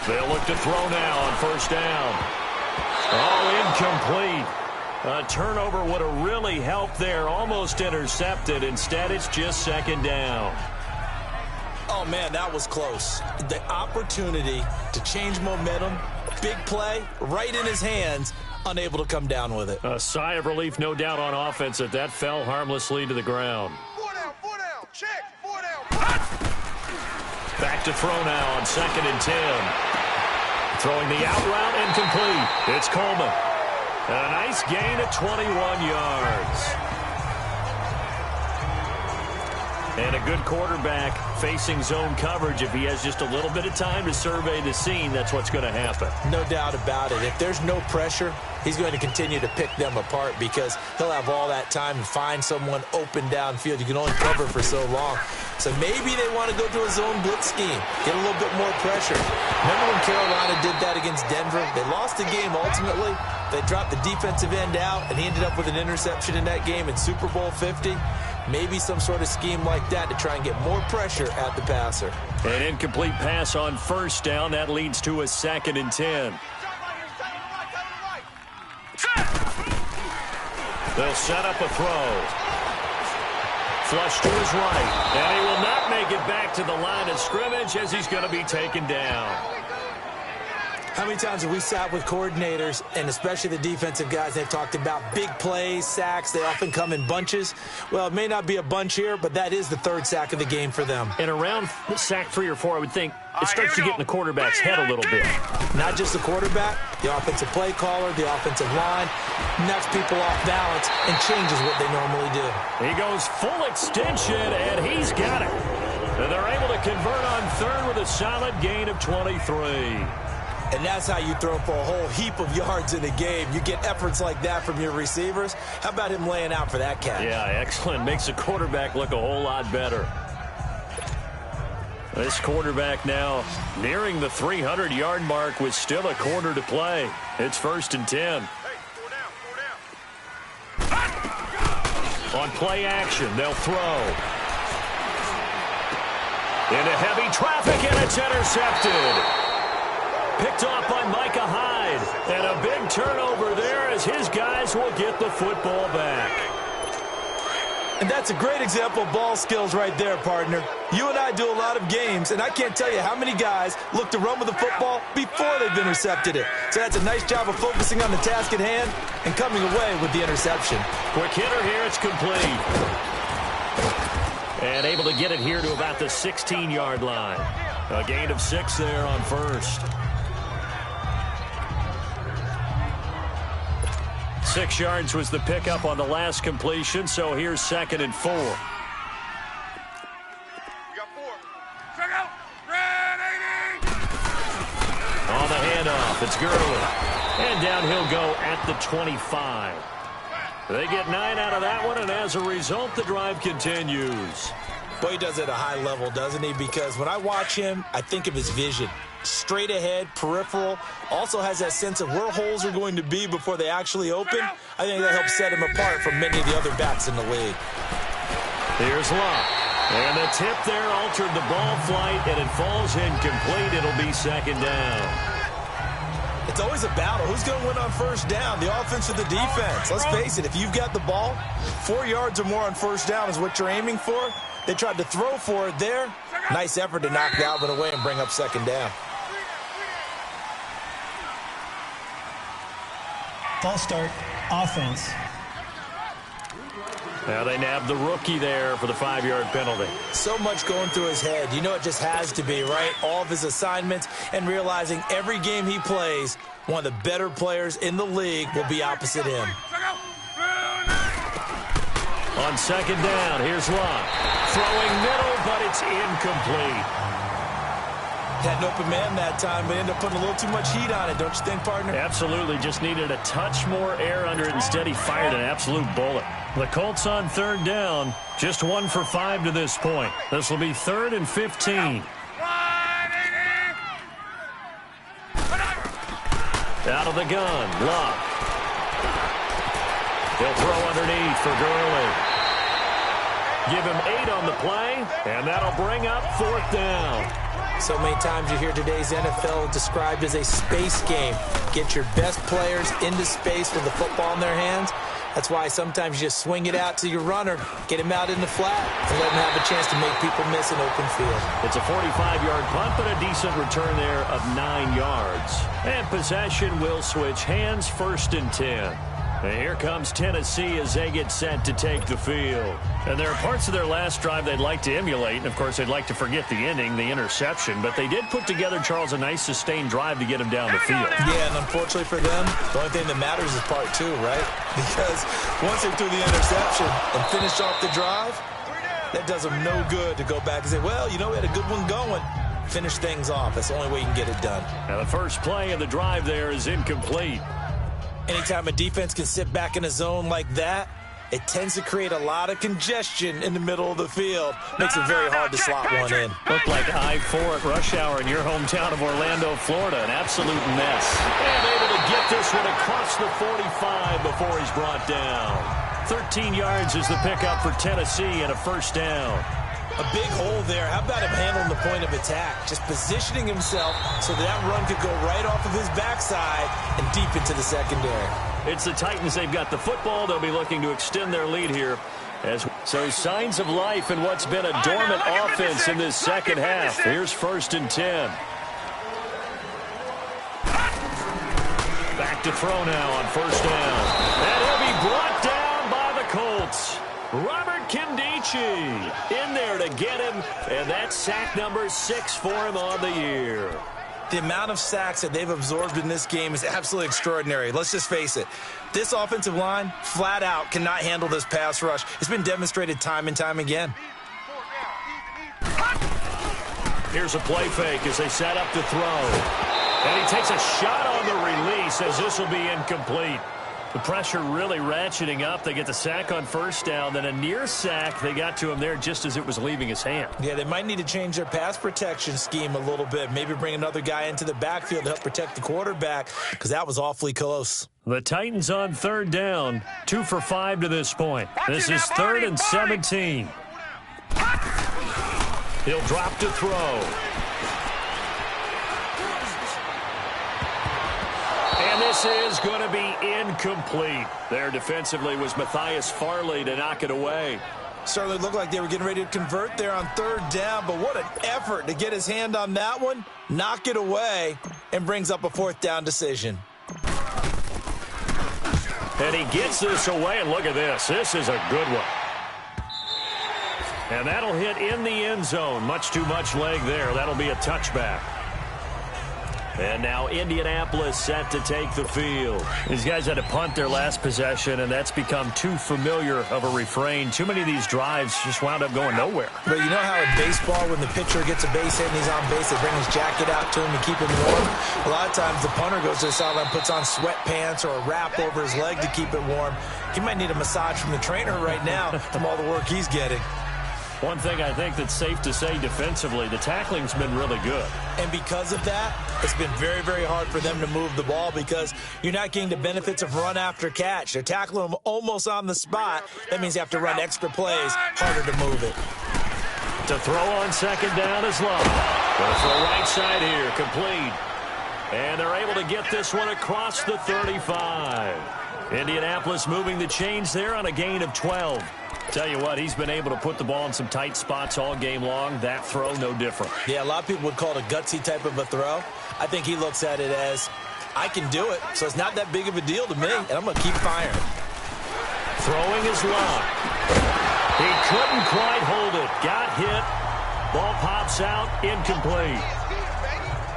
30. They'll look to throw now on 1st down. Oh, incomplete. A turnover would have really helped there. Almost intercepted. Instead, it's just 2nd down. Oh, man, that was close. The opportunity to change momentum, big play, right in his hands, unable to come down with it. A sigh of relief, no doubt, on offense that fell harmlessly to the ground. 4 down, check, 4 down. Back to throw now on 2nd and 10. Throwing the out route, incomplete. It's Coleman. And a nice gain of 21 yards. And a good quarterback facing zone coverage. If he has just a little bit of time to survey the scene, that's what's going to happen. No doubt about it. If there's no pressure, he's going to continue to pick them apart because he'll have all that time to find someone open downfield. You can only cover for so long. So maybe they want to go to a zone blitz scheme, get a little bit more pressure. Remember when Carolina did that against Denver? They lost the game ultimately. They dropped the defensive end out, and he ended up with an interception in that game in Super Bowl 50. Maybe some sort of scheme like that to try and get more pressure at the passer. An incomplete pass on 1st down. That leads to a 2nd and 10. They'll set up a throw. Flush to his right. And he will not make it back to the line of scrimmage as he's going to be taken down. How many times have we sat with coordinators, and especially the defensive guys, they've talked about big plays, sacks. They often come in bunches. Well, it may not be a bunch here, but that is the third sack of the game for them. And around sack 3 or 4, I would think it starts to get in the quarterback's head a little bit. Not just the quarterback, the offensive play caller, the offensive line, knocks people off balance and changes what they normally do. He goes full extension, and he's got it. And they're able to convert on third with a solid gain of 23. And that's how you throw for a whole heap of yards in a game. You get efforts like that from your receivers. How about him laying out for that catch? Yeah, excellent. Makes the quarterback look a whole lot better. This quarterback now nearing the 300-yard mark with still a quarter to play. It's 1st and 10. Hey, 4 down. On play action, they'll throw. Into heavy traffic, and it's intercepted. Picked off by Micah Hyde. And a big turnover there as his guys will get the football back. And that's a great example of ball skills right there, partner. You and I do a lot of games, and I can't tell you how many guys look to run with the football before they've intercepted it. So that's a nice job of focusing on the task at hand and coming away with the interception. Quick hitter here, it's complete. And able to get it here to about the 16-yard line. A gain of 6 there on first. 6 yards was the pickup on the last completion, so here's 2nd and 4. We got 4. Check out. Red 80. On the handoff, it's Gurley. And down he'll go at the 25. They get 9 out of that one, and as a result, the drive continues. Boy, he does it at a high level, doesn't he? Because when I watch him, I think of his vision. Straight ahead, peripheral, also has that sense of where holes are going to be before they actually open. I think that helps set him apart from many of the other backs in the league. Here's Locke. And the tip there altered the ball flight, and it falls incomplete. It'll be 2nd down. It's always a battle. Who's going to win on 1st down, the offense or the defense? Let's face it, if you've got the ball, 4 yards or more on 1st down is what you're aiming for. They tried to throw for it there. Nice effort to knock Dalvin away and bring up 2nd down. False start, offense. Now they nab the rookie there for the 5-yard penalty. So much going through his head. You know it just has to be, right? All of his assignments and realizing every game he plays, one of the better players in the league will be opposite him. On 2nd down, here's Locke. Throwing middle, but it's incomplete. Had an open man that time, but ended up putting a little too much heat on it, don't you think, partner? Absolutely. Just needed a touch more air under it. Instead, he fired an absolute bullet. The Colts on 3rd down. Just 1 for 5 to this point. This will be 3rd and 15. Out of the gun, Locke. He'll throw underneath for Gurley. Give him 8 on the play, and that'll bring up 4th down. So many times you hear today's NFL described as a space game. Get your best players into space with the football in their hands. That's why sometimes you just swing it out to your runner, get him out in the flat, and let him have a chance to make people miss an open field. It's a 45-yard punt, but a decent return there of 9 yards. And possession will switch hands, 1st and 10. And here comes Tennessee as they get set to take the field. And there are parts of their last drive they'd like to emulate. And, of course, they'd like to forget the ending, the interception. But they did put together, Charles, a nice sustained drive to get them down the field. Yeah, and unfortunately for them, the only thing that matters is part 2, right? Because once they threw the interception and finished off the drive, that does them no good to go back and say, well, you know, we had a good one going. Finish things off. That's the only way you can get it done. Now, the first play of the drive there is incomplete. Anytime a defense can sit back in a zone like that, it tends to create a lot of congestion in the middle of the field. Makes it very hard to slot one in. Looked like I-4 at rush hour in your hometown of Orlando, Florida. An absolute mess. And able to get this one across the 45 before he's brought down. 13 yards is the pickup for Tennessee and a 1st down. A big hole there. How about him handling the point of attack? Just positioning himself so that run could go right off of his backside and deep into the secondary. It's the Titans. They've got the football. They'll be looking to extend their lead here. So signs of life in what's been a dormant offense in this second half. Here's 1st and 10. Back to throw now on first down. And he'll be brought down by the Colts. Robert Kimdichie in there to get him, and that's sack number 6 for him on the year. The amount of sacks that they've absorbed in this game is absolutely extraordinary. Let's just face it. This offensive line, flat out, cannot handle this pass rush. It's been demonstrated time and time again. Here's a play fake as they set up to throw. And he takes a shot on the release as this will be incomplete. The pressure really ratcheting up. They get the sack on first down, then a near sack. They got to him there just as it was leaving his hand. Yeah, they might need to change their pass protection scheme a little bit. Maybe bring another guy into the backfield to help protect the quarterback, because that was awfully close. The Titans on third down, 2 for 5 to this point. This is 3rd and 17. He'll drop to throw. And this is going to be incomplete. There defensively was Matthias Farley to knock it away. Certainly looked like they were getting ready to convert there on third down, but what an effort to get his hand on that one, knock it away, and brings up a 4th down decision. And he gets this away, and look at this. This is a good one. And that'll hit in the end zone. Much too much leg there. That'll be a touchback. And now Indianapolis set to take the field. These guys had to punt their last possession, and that's become too familiar of a refrain. Too many of these drives just wound up going nowhere. But you know how in baseball, when the pitcher gets a base hit and he's on base, they bring his jacket out to him to keep him warm? A lot of times the punter goes to the sideline, puts on sweatpants or a wrap over his leg to keep it warm. He might need a massage from the trainer right now from all the work he's getting. One thing I think that's safe to say defensively, the tackling's been really good. And because of that, it's been very, very hard for them to move the ball because you're not getting the benefits of run after catch. They're tackling them almost on the spot. That means you have to run extra plays, harder to move it. To throw on second down is Love. Goes to the right side here, complete. And they're able to get this one across the 35. Indianapolis moving the chains there on a gain of 12. Tell you what, he's been able to put the ball in some tight spots all game long. That throw, no different. Yeah, a lot of people would call it a gutsy type of a throw. I think he looks at it as, I can do it, so it's not that big of a deal to me, and I'm going to keep firing. Throwing is Love. He couldn't quite hold it. Got hit. Ball pops out, incomplete.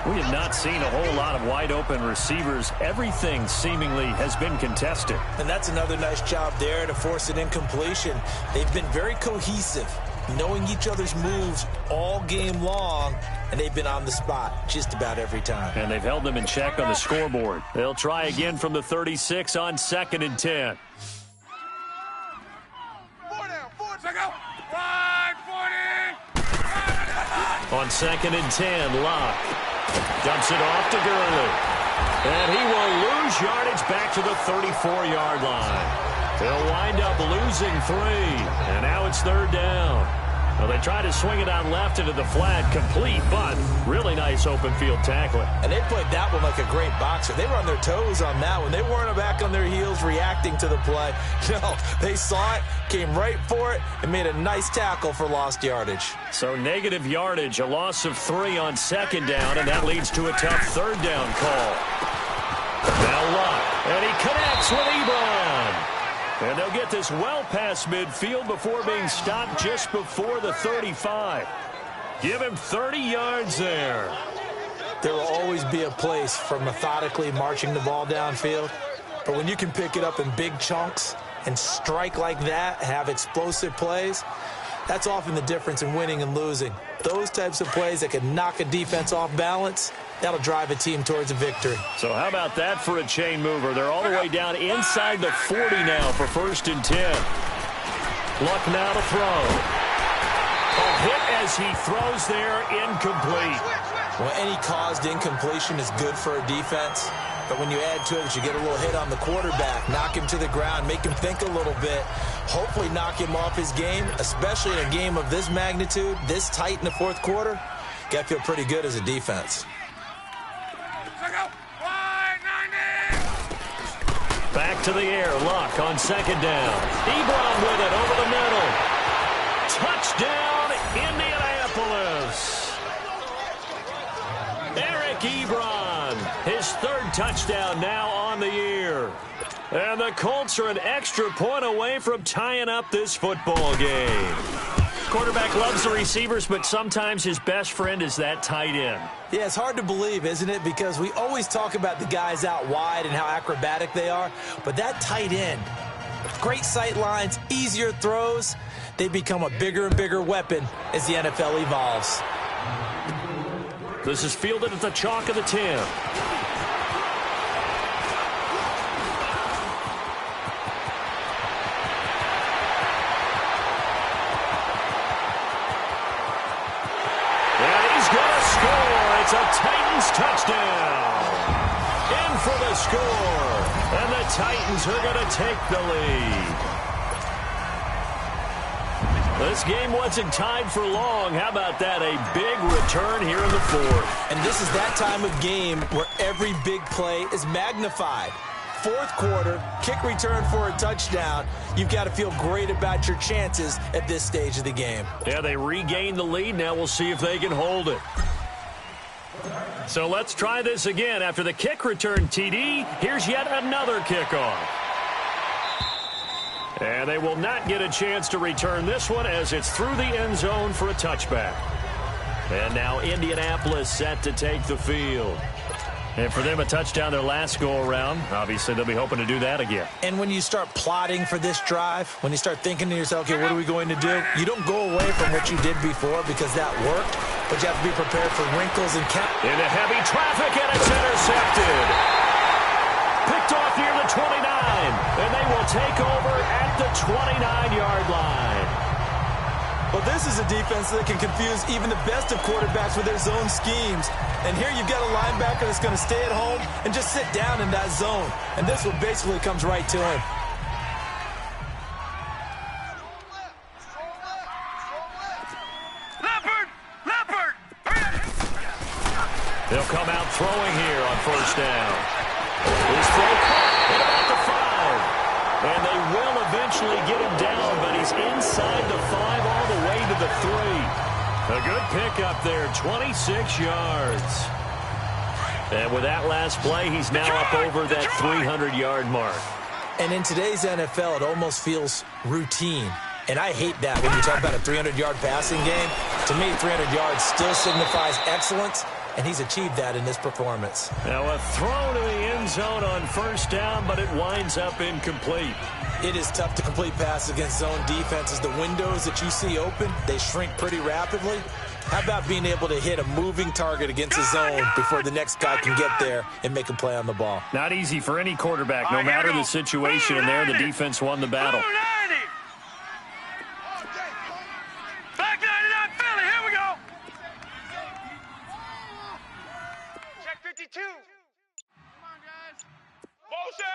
We have not seen a whole lot of wide-open receivers. Everything seemingly has been contested. And that's another nice job there to force an incompletion. They've been very cohesive, knowing each other's moves all game long, and they've been on the spot just about every time. And they've held them in check on the scoreboard. They'll try again from the 36 on 2nd and 10. 4 down, 4, check out. Wide 40. On 2nd and 10, Locke dumps it off to Gurley. And he will lose yardage back to the 34-yard line. They'll wind up losing 3. And now it's 3rd down. Well, they try to swing it out left into the flat, complete, but really nice open field tackling. And they played that one like a great boxer. They were on their toes on that one. They weren't back on their heels reacting to the play. No, they saw it, came right for it, and made a nice tackle for lost yardage. So negative yardage, a loss of 3 on 2nd down, and that leads to a tough 3rd down call. Now Locke, and he connects with Ebron. And they'll get this well past midfield before being stopped just before the 35. Give him 30 yards there. There will always be a place for methodically marching the ball downfield. But when you can pick it up in big chunks and strike like that, have explosive plays, that's often the difference in winning and losing. Those types of plays that can knock a defense off balance, that'll drive a team towards a victory. So how about that for a chain mover? They're all the way down inside the 40 now for 1st and 10. Luck now to throw. A hit as he throws there, incomplete. Well, any caused incompletion is good for a defense. But when you add to it, you get a little hit on the quarterback, knock him to the ground, make him think a little bit, hopefully knock him off his game, especially in a game of this magnitude, this tight in the 4th quarter. Got to feel pretty good as a defense. Back to the air, Luck on 2nd down. Ebron with it over the middle. Touchdown, Indianapolis. Eric Ebron. run. His third touchdown now on the year. And the Colts are an extra point away from tying up this football game. Quarterback loves the receivers, but sometimes his best friend is that tight end. Yeah, it's hard to believe, isn't it? Because we always talk about the guys out wide and how acrobatic they are. But that tight end, great sight lines, easier throws, they become a bigger and bigger weapon as the NFL evolves. This is fielded at the chalk of the 10. It's a Titans touchdown. In for the score. And the Titans are going to take the lead. This game wasn't tied for long. How about that? A big return here in the fourth. And this is that time of game where every big play is magnified. Fourth quarter, kick return for a touchdown. You've got to feel great about your chances at this stage of the game. Yeah, they regained the lead. Now we'll see if they can hold it. So let's try this again. After the kick return TD, here's yet another kickoff. And they will not get a chance to return this one as it's through the end zone for a touchback. And now Indianapolis set to take the field. And for them, a touchdown their last go-around. Obviously, they'll be hoping to do that again. And when you start plotting for this drive, when you start thinking to yourself, okay, what are we going to do? You don't go away from what you did before because that worked, but you have to be prepared for wrinkles and into heavy traffic, and it's intercepted. Picked off near the 29, and they will take over at the 29-yard line. Well, this is a defense that can confuse even the best of quarterbacks with their zone schemes. And here you've got a linebacker that's going to stay at home and just sit down in that zone. And this one basically comes right to him. Leopard! They'll come out throwing here on first down. His throw caught at about the 5. And they will eventually get him down, but he's inside the 5 all the way to the 3. A good pickup there, 26 yards. And with that last play, he's now up over that 300-yard mark. And in today's NFL, it almost feels routine. And I hate that when you talk about a 300-yard passing game. To me, 300 yards still signifies excellence, and he's achieved that in this performance. Now a throw to the end zone on first down, but it winds up incomplete. It is tough to complete passes against zone defenses. The windows that you see open, they shrink pretty rapidly. How about being able to hit a moving target against a zone before the next guy can get there and make a play on the ball? Not easy for any quarterback, no matter the situation, and there the defense won the battle. Back 99 Philly, here we go. Check 52. Come on, guys. Motion!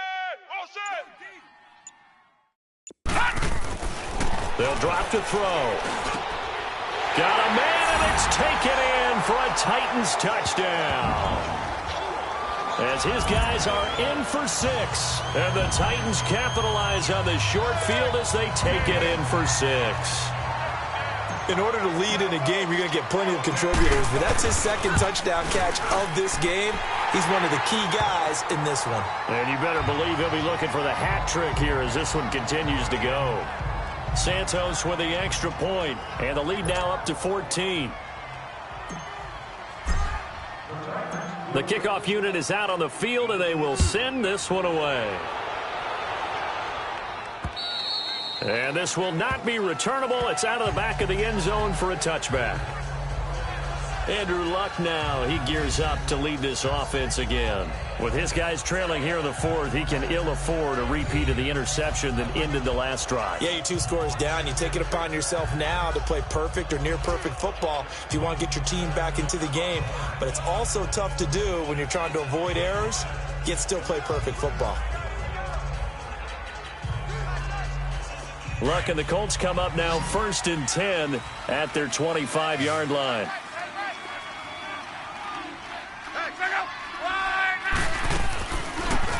They'll drop to throw. Got a man, and it's taken in for a Titans touchdown. As his guys are in for 6. And the Titans capitalize on the short field as they take it in for 6. In order to lead in a game, you're going to get plenty of contributors. But that's his second touchdown catch of this game. He's one of the key guys in this one. And you better believe he'll be looking for the hat trick here as this one continues to go. Santos with the extra point, and the lead now up to 14. The kickoff unit is out on the field, and they will send this one away. And this will not be returnable. It's out of the back of the end zone for a touchback. Andrew Luck now, he gears up to lead this offense again. With his guys trailing here in the 4th, he can ill afford a repeat of the interception that ended the last drive. Yeah, you're 2 scores down. You take it upon yourself now to play perfect or near-perfect football if you want to get your team back into the game. But it's also tough to do when you're trying to avoid errors, yet still play perfect football. Luck and the Colts come up now 1st and 10 at their 25-yard line.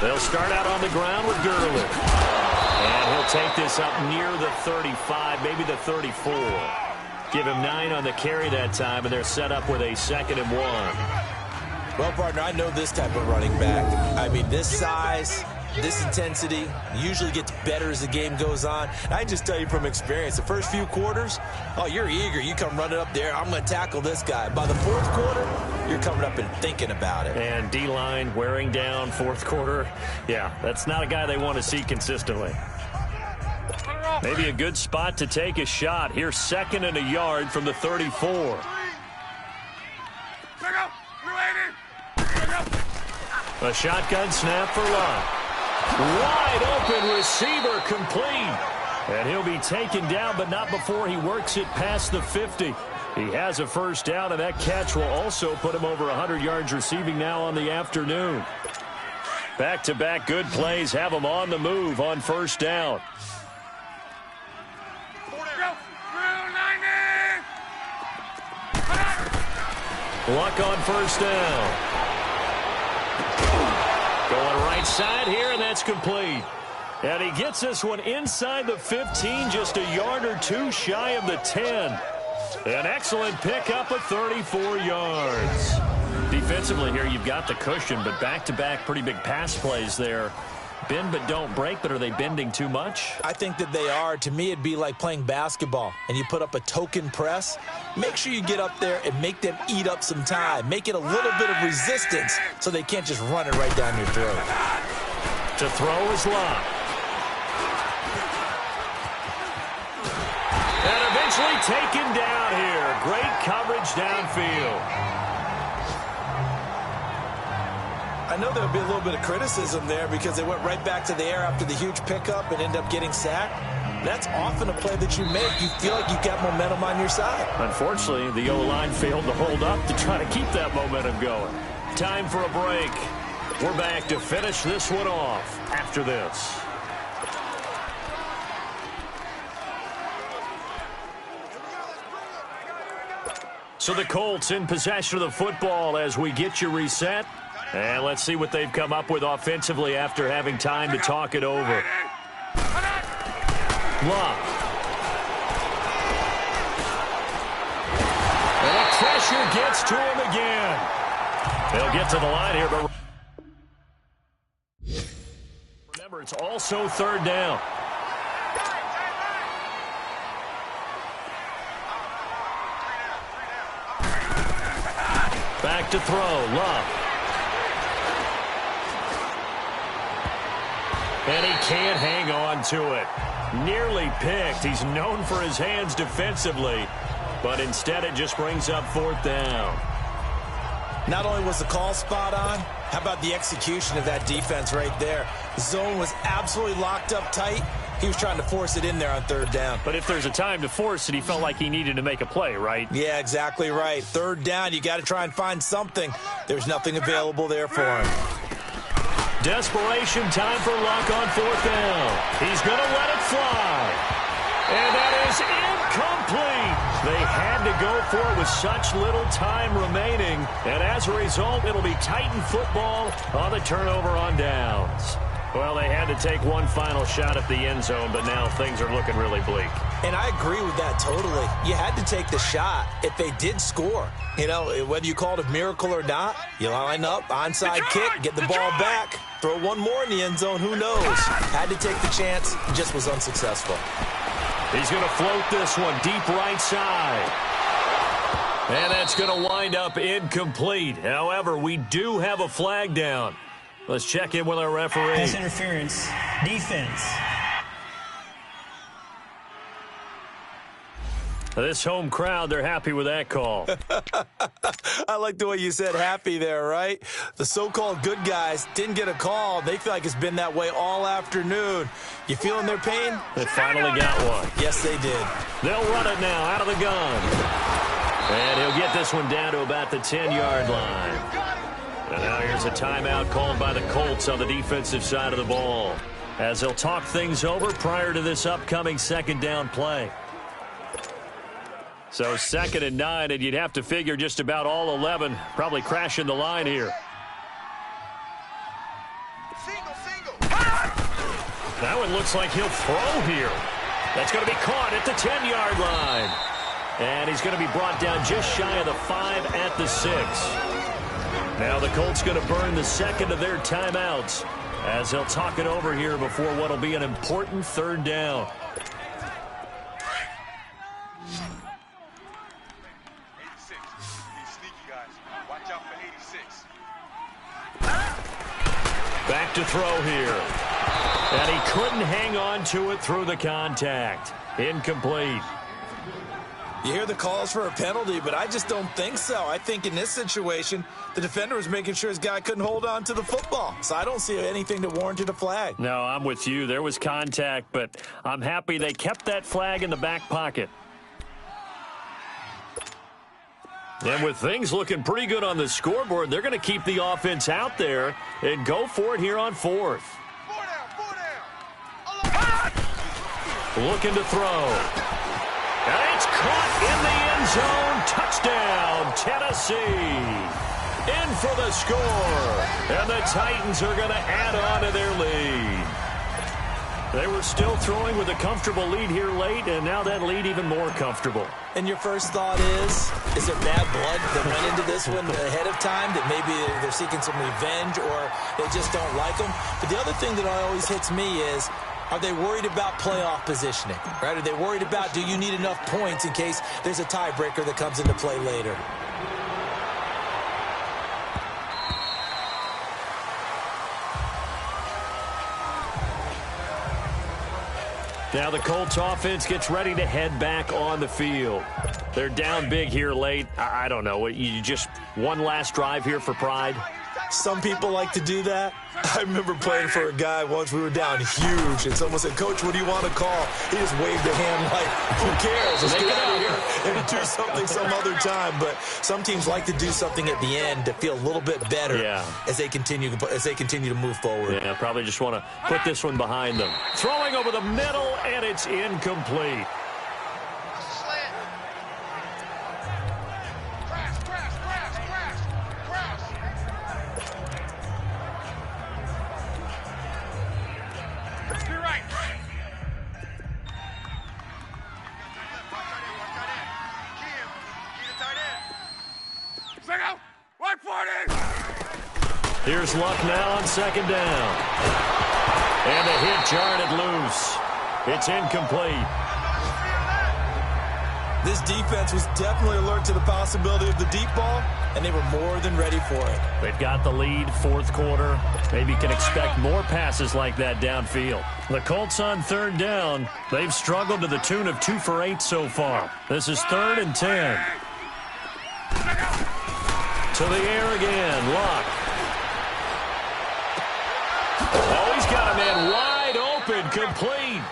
They'll start out on the ground with Gurley. And he'll take this up near the 35, maybe the 34. Give him 9 on the carry that time, and they're set up with a 2nd and 1. Well, partner, I know this type of running back. I mean, this size, this intensity usually gets better as the game goes on. I can just tell you from experience, the first few quarters, oh, you're eager. You come running up there, I'm going to tackle this guy. By the fourth quarter, you're coming up and thinking about it. And D-line wearing down fourth quarter. Yeah, that's not a guy they want to see consistently. Maybe a good spot to take a shot. Here's 2nd and a yard from the 34. A shotgun snap for Lott. Wide open receiver complete. And he'll be taken down, but not before he works it past the 50. He has a first down, and that catch will also put him over 100 yards receiving now on the afternoon. Back-to-back good plays have him on the move on first down. Luck on first down. Going right side here, and that's complete. And he gets this one inside the 15, just a yard or two shy of the 10. An excellent pickup of 34 yards. Defensively here, you've got the cushion, but back-to-back pretty big pass plays there. Bend but don't break, but are they bending too much? I think that they are. To me, it'd be like playing basketball, and you put up a token press. Make sure you get up there and make them eat up some time. Make it a little bit of resistance so they can't just run it right down your throat. To throw is Lott. And eventually taken down here. Great coverage downfield. I know there'll be a little bit of criticism there because they went right back to the air after the huge pickup and end up getting sacked. That's often a play that you make. You feel like you've got momentum on your side. Unfortunately, the O-line failed to hold up to try to keep that momentum going. Time for a break. We're back to finish this one off after this. So the Colts in possession of the football as we get you reset. And let's see what they've come up with offensively after having time to talk it over. Lott. And the pressure gets to him again. They'll get to the line here, but remember, it's also third down. Back to throw, Lott. And he can't hang on to it. Nearly picked. He's known for his hands defensively, but instead it just brings up fourth down. Not only was the call spot on, how about the execution of that defense right there? The zone was absolutely locked up tight. He was trying to force it in there on third down. But if there's a time to force it, he felt like he needed to make a play, right? Yeah, exactly right. Third down, you got to try and find something. There's nothing available there for him. Desperation time for Luck on fourth down. He's going to let it fly. And that is incomplete. They had to go for it with such little time remaining. And as a result, it'll be Titan football on the turnover on downs. Well, they had to take one final shot at the end zone, but now things are looking really bleak. And I agree with that totally. You had to take the shot if they did score. You know, whether you call it a miracle or not, you line up, onside kick, get the ball back, throw one more in the end zone, who knows? Had to take the chance, just was unsuccessful. He's going to float this one deep right side. And that's going to wind up incomplete. However, we do have a flag down. Let's check in with our referee. Pass interference. Defense. This home crowd, they're happy with that call. I like the way you said happy there, right? The so-called good guys didn't get a call. They feel like it's been that way all afternoon. You feeling their pain? They finally got one. Yes, they did. They'll run it now out of the gun. And he'll get this one down to about the 10-yard line. And now here's a timeout called by the Colts on the defensive side of the ball, as they'll talk things over prior to this upcoming second down play. So 2nd and 9, and you'd have to figure just about all 11 probably crashing the line here. That one looks like he'll throw here. That's going to be caught at the 10-yard line. And he's going to be brought down just shy of the 5 at the 6. Now the Colts going to burn the second of their timeouts as they'll talk it over here before what will be an important third down. 86. He's sneaky, guys. Watch out for 86. Back to throw here. And he couldn't hang on to it through the contact. Incomplete. You hear the calls for a penalty, but I just don't think so. I think in this situation, the defender was making sure his guy couldn't hold on to the football. So I don't see anything that warranted a flag. No, I'm with you. There was contact, but I'm happy they kept that flag in the back pocket. And with things looking pretty good on the scoreboard, they're going to keep the offense out there and go for it here on fourth. 4 down, 4 down. Looking to throw. And it's caught in the end zone. Touchdown, Tennessee. In for the score. And the Titans are going to add on to their lead. They were still throwing with a comfortable lead here late, and now that lead even more comfortable. And your first thought is there bad blood that went into this one ahead of time, that maybe they're seeking some revenge or they just don't like them? But the other thing that always hits me is, are they worried about playoff positioning? Right? Are they worried about, do you need enough points in case there's a tiebreaker that comes into play later? Now the Colts offense gets ready to head back on the field. They're down big here late. I don't know. You just one last drive here for pride? Some people like to do that. I remember playing for a guy once. We were down huge, and someone said, "Coach, what do you want to call?" He just waved a hand like, "Who cares? Let's get out of here and do something some other time." But some teams like to do something at the end to feel a little bit better as they continue to move forward. Yeah, probably just want to put this one behind them. Throwing over the middle, and it's incomplete. Here's Luck now on second down. And a hit jarred it loose. It's incomplete. This defense was definitely alert to the possibility of the deep ball, and they were more than ready for it. They've got the lead, fourth quarter. Maybe can expect more passes like that downfield. The Colts on third down. They've struggled to the tune of 2 for 8 so far. This is 3rd and 10. To the air again, Luck. Oh, he's got a man wide open, complete.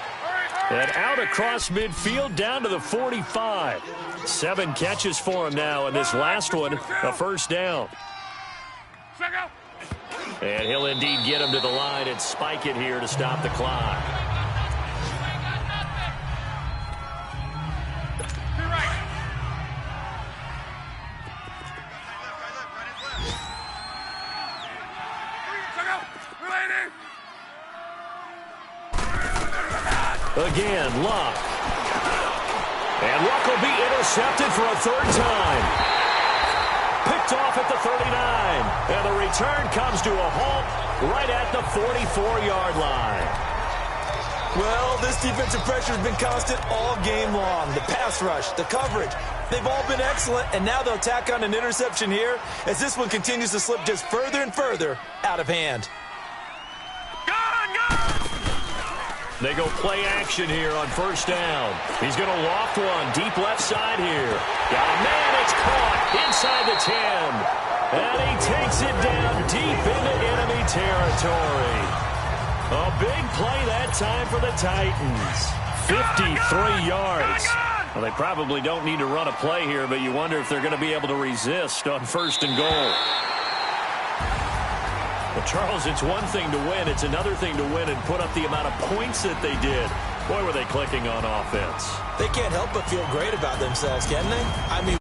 And out across midfield down to the 45. 7 catches for him now, and this last one, a first down. And he'll indeed get him to the line and spike it here to stop the clock. Again, Luck. And Luck will be intercepted for a 3rd time. Picked off at the 39. And the return comes to a halt right at the 44-yard line. Well, this defensive pressure has been constant all game long. The pass rush, the coverage, they've all been excellent, and now they'll tack on an interception here as this one continues to slip just further and further out of hand. They go play action here on first down. He's going to loft one deep left side here. Got a man, it's caught inside the 10. And he takes it down deep into enemy territory. A big play that time for the Titans. 53 yards. Well, they probably don't need to run a play here, but you wonder if they're going to be able to resist on 1st and goal. Well, Charles, it's one thing to win. It's another thing to win and put up the amount of points that they did. Boy, were they clicking on offense. They can't help but feel great about themselves, can they? I mean,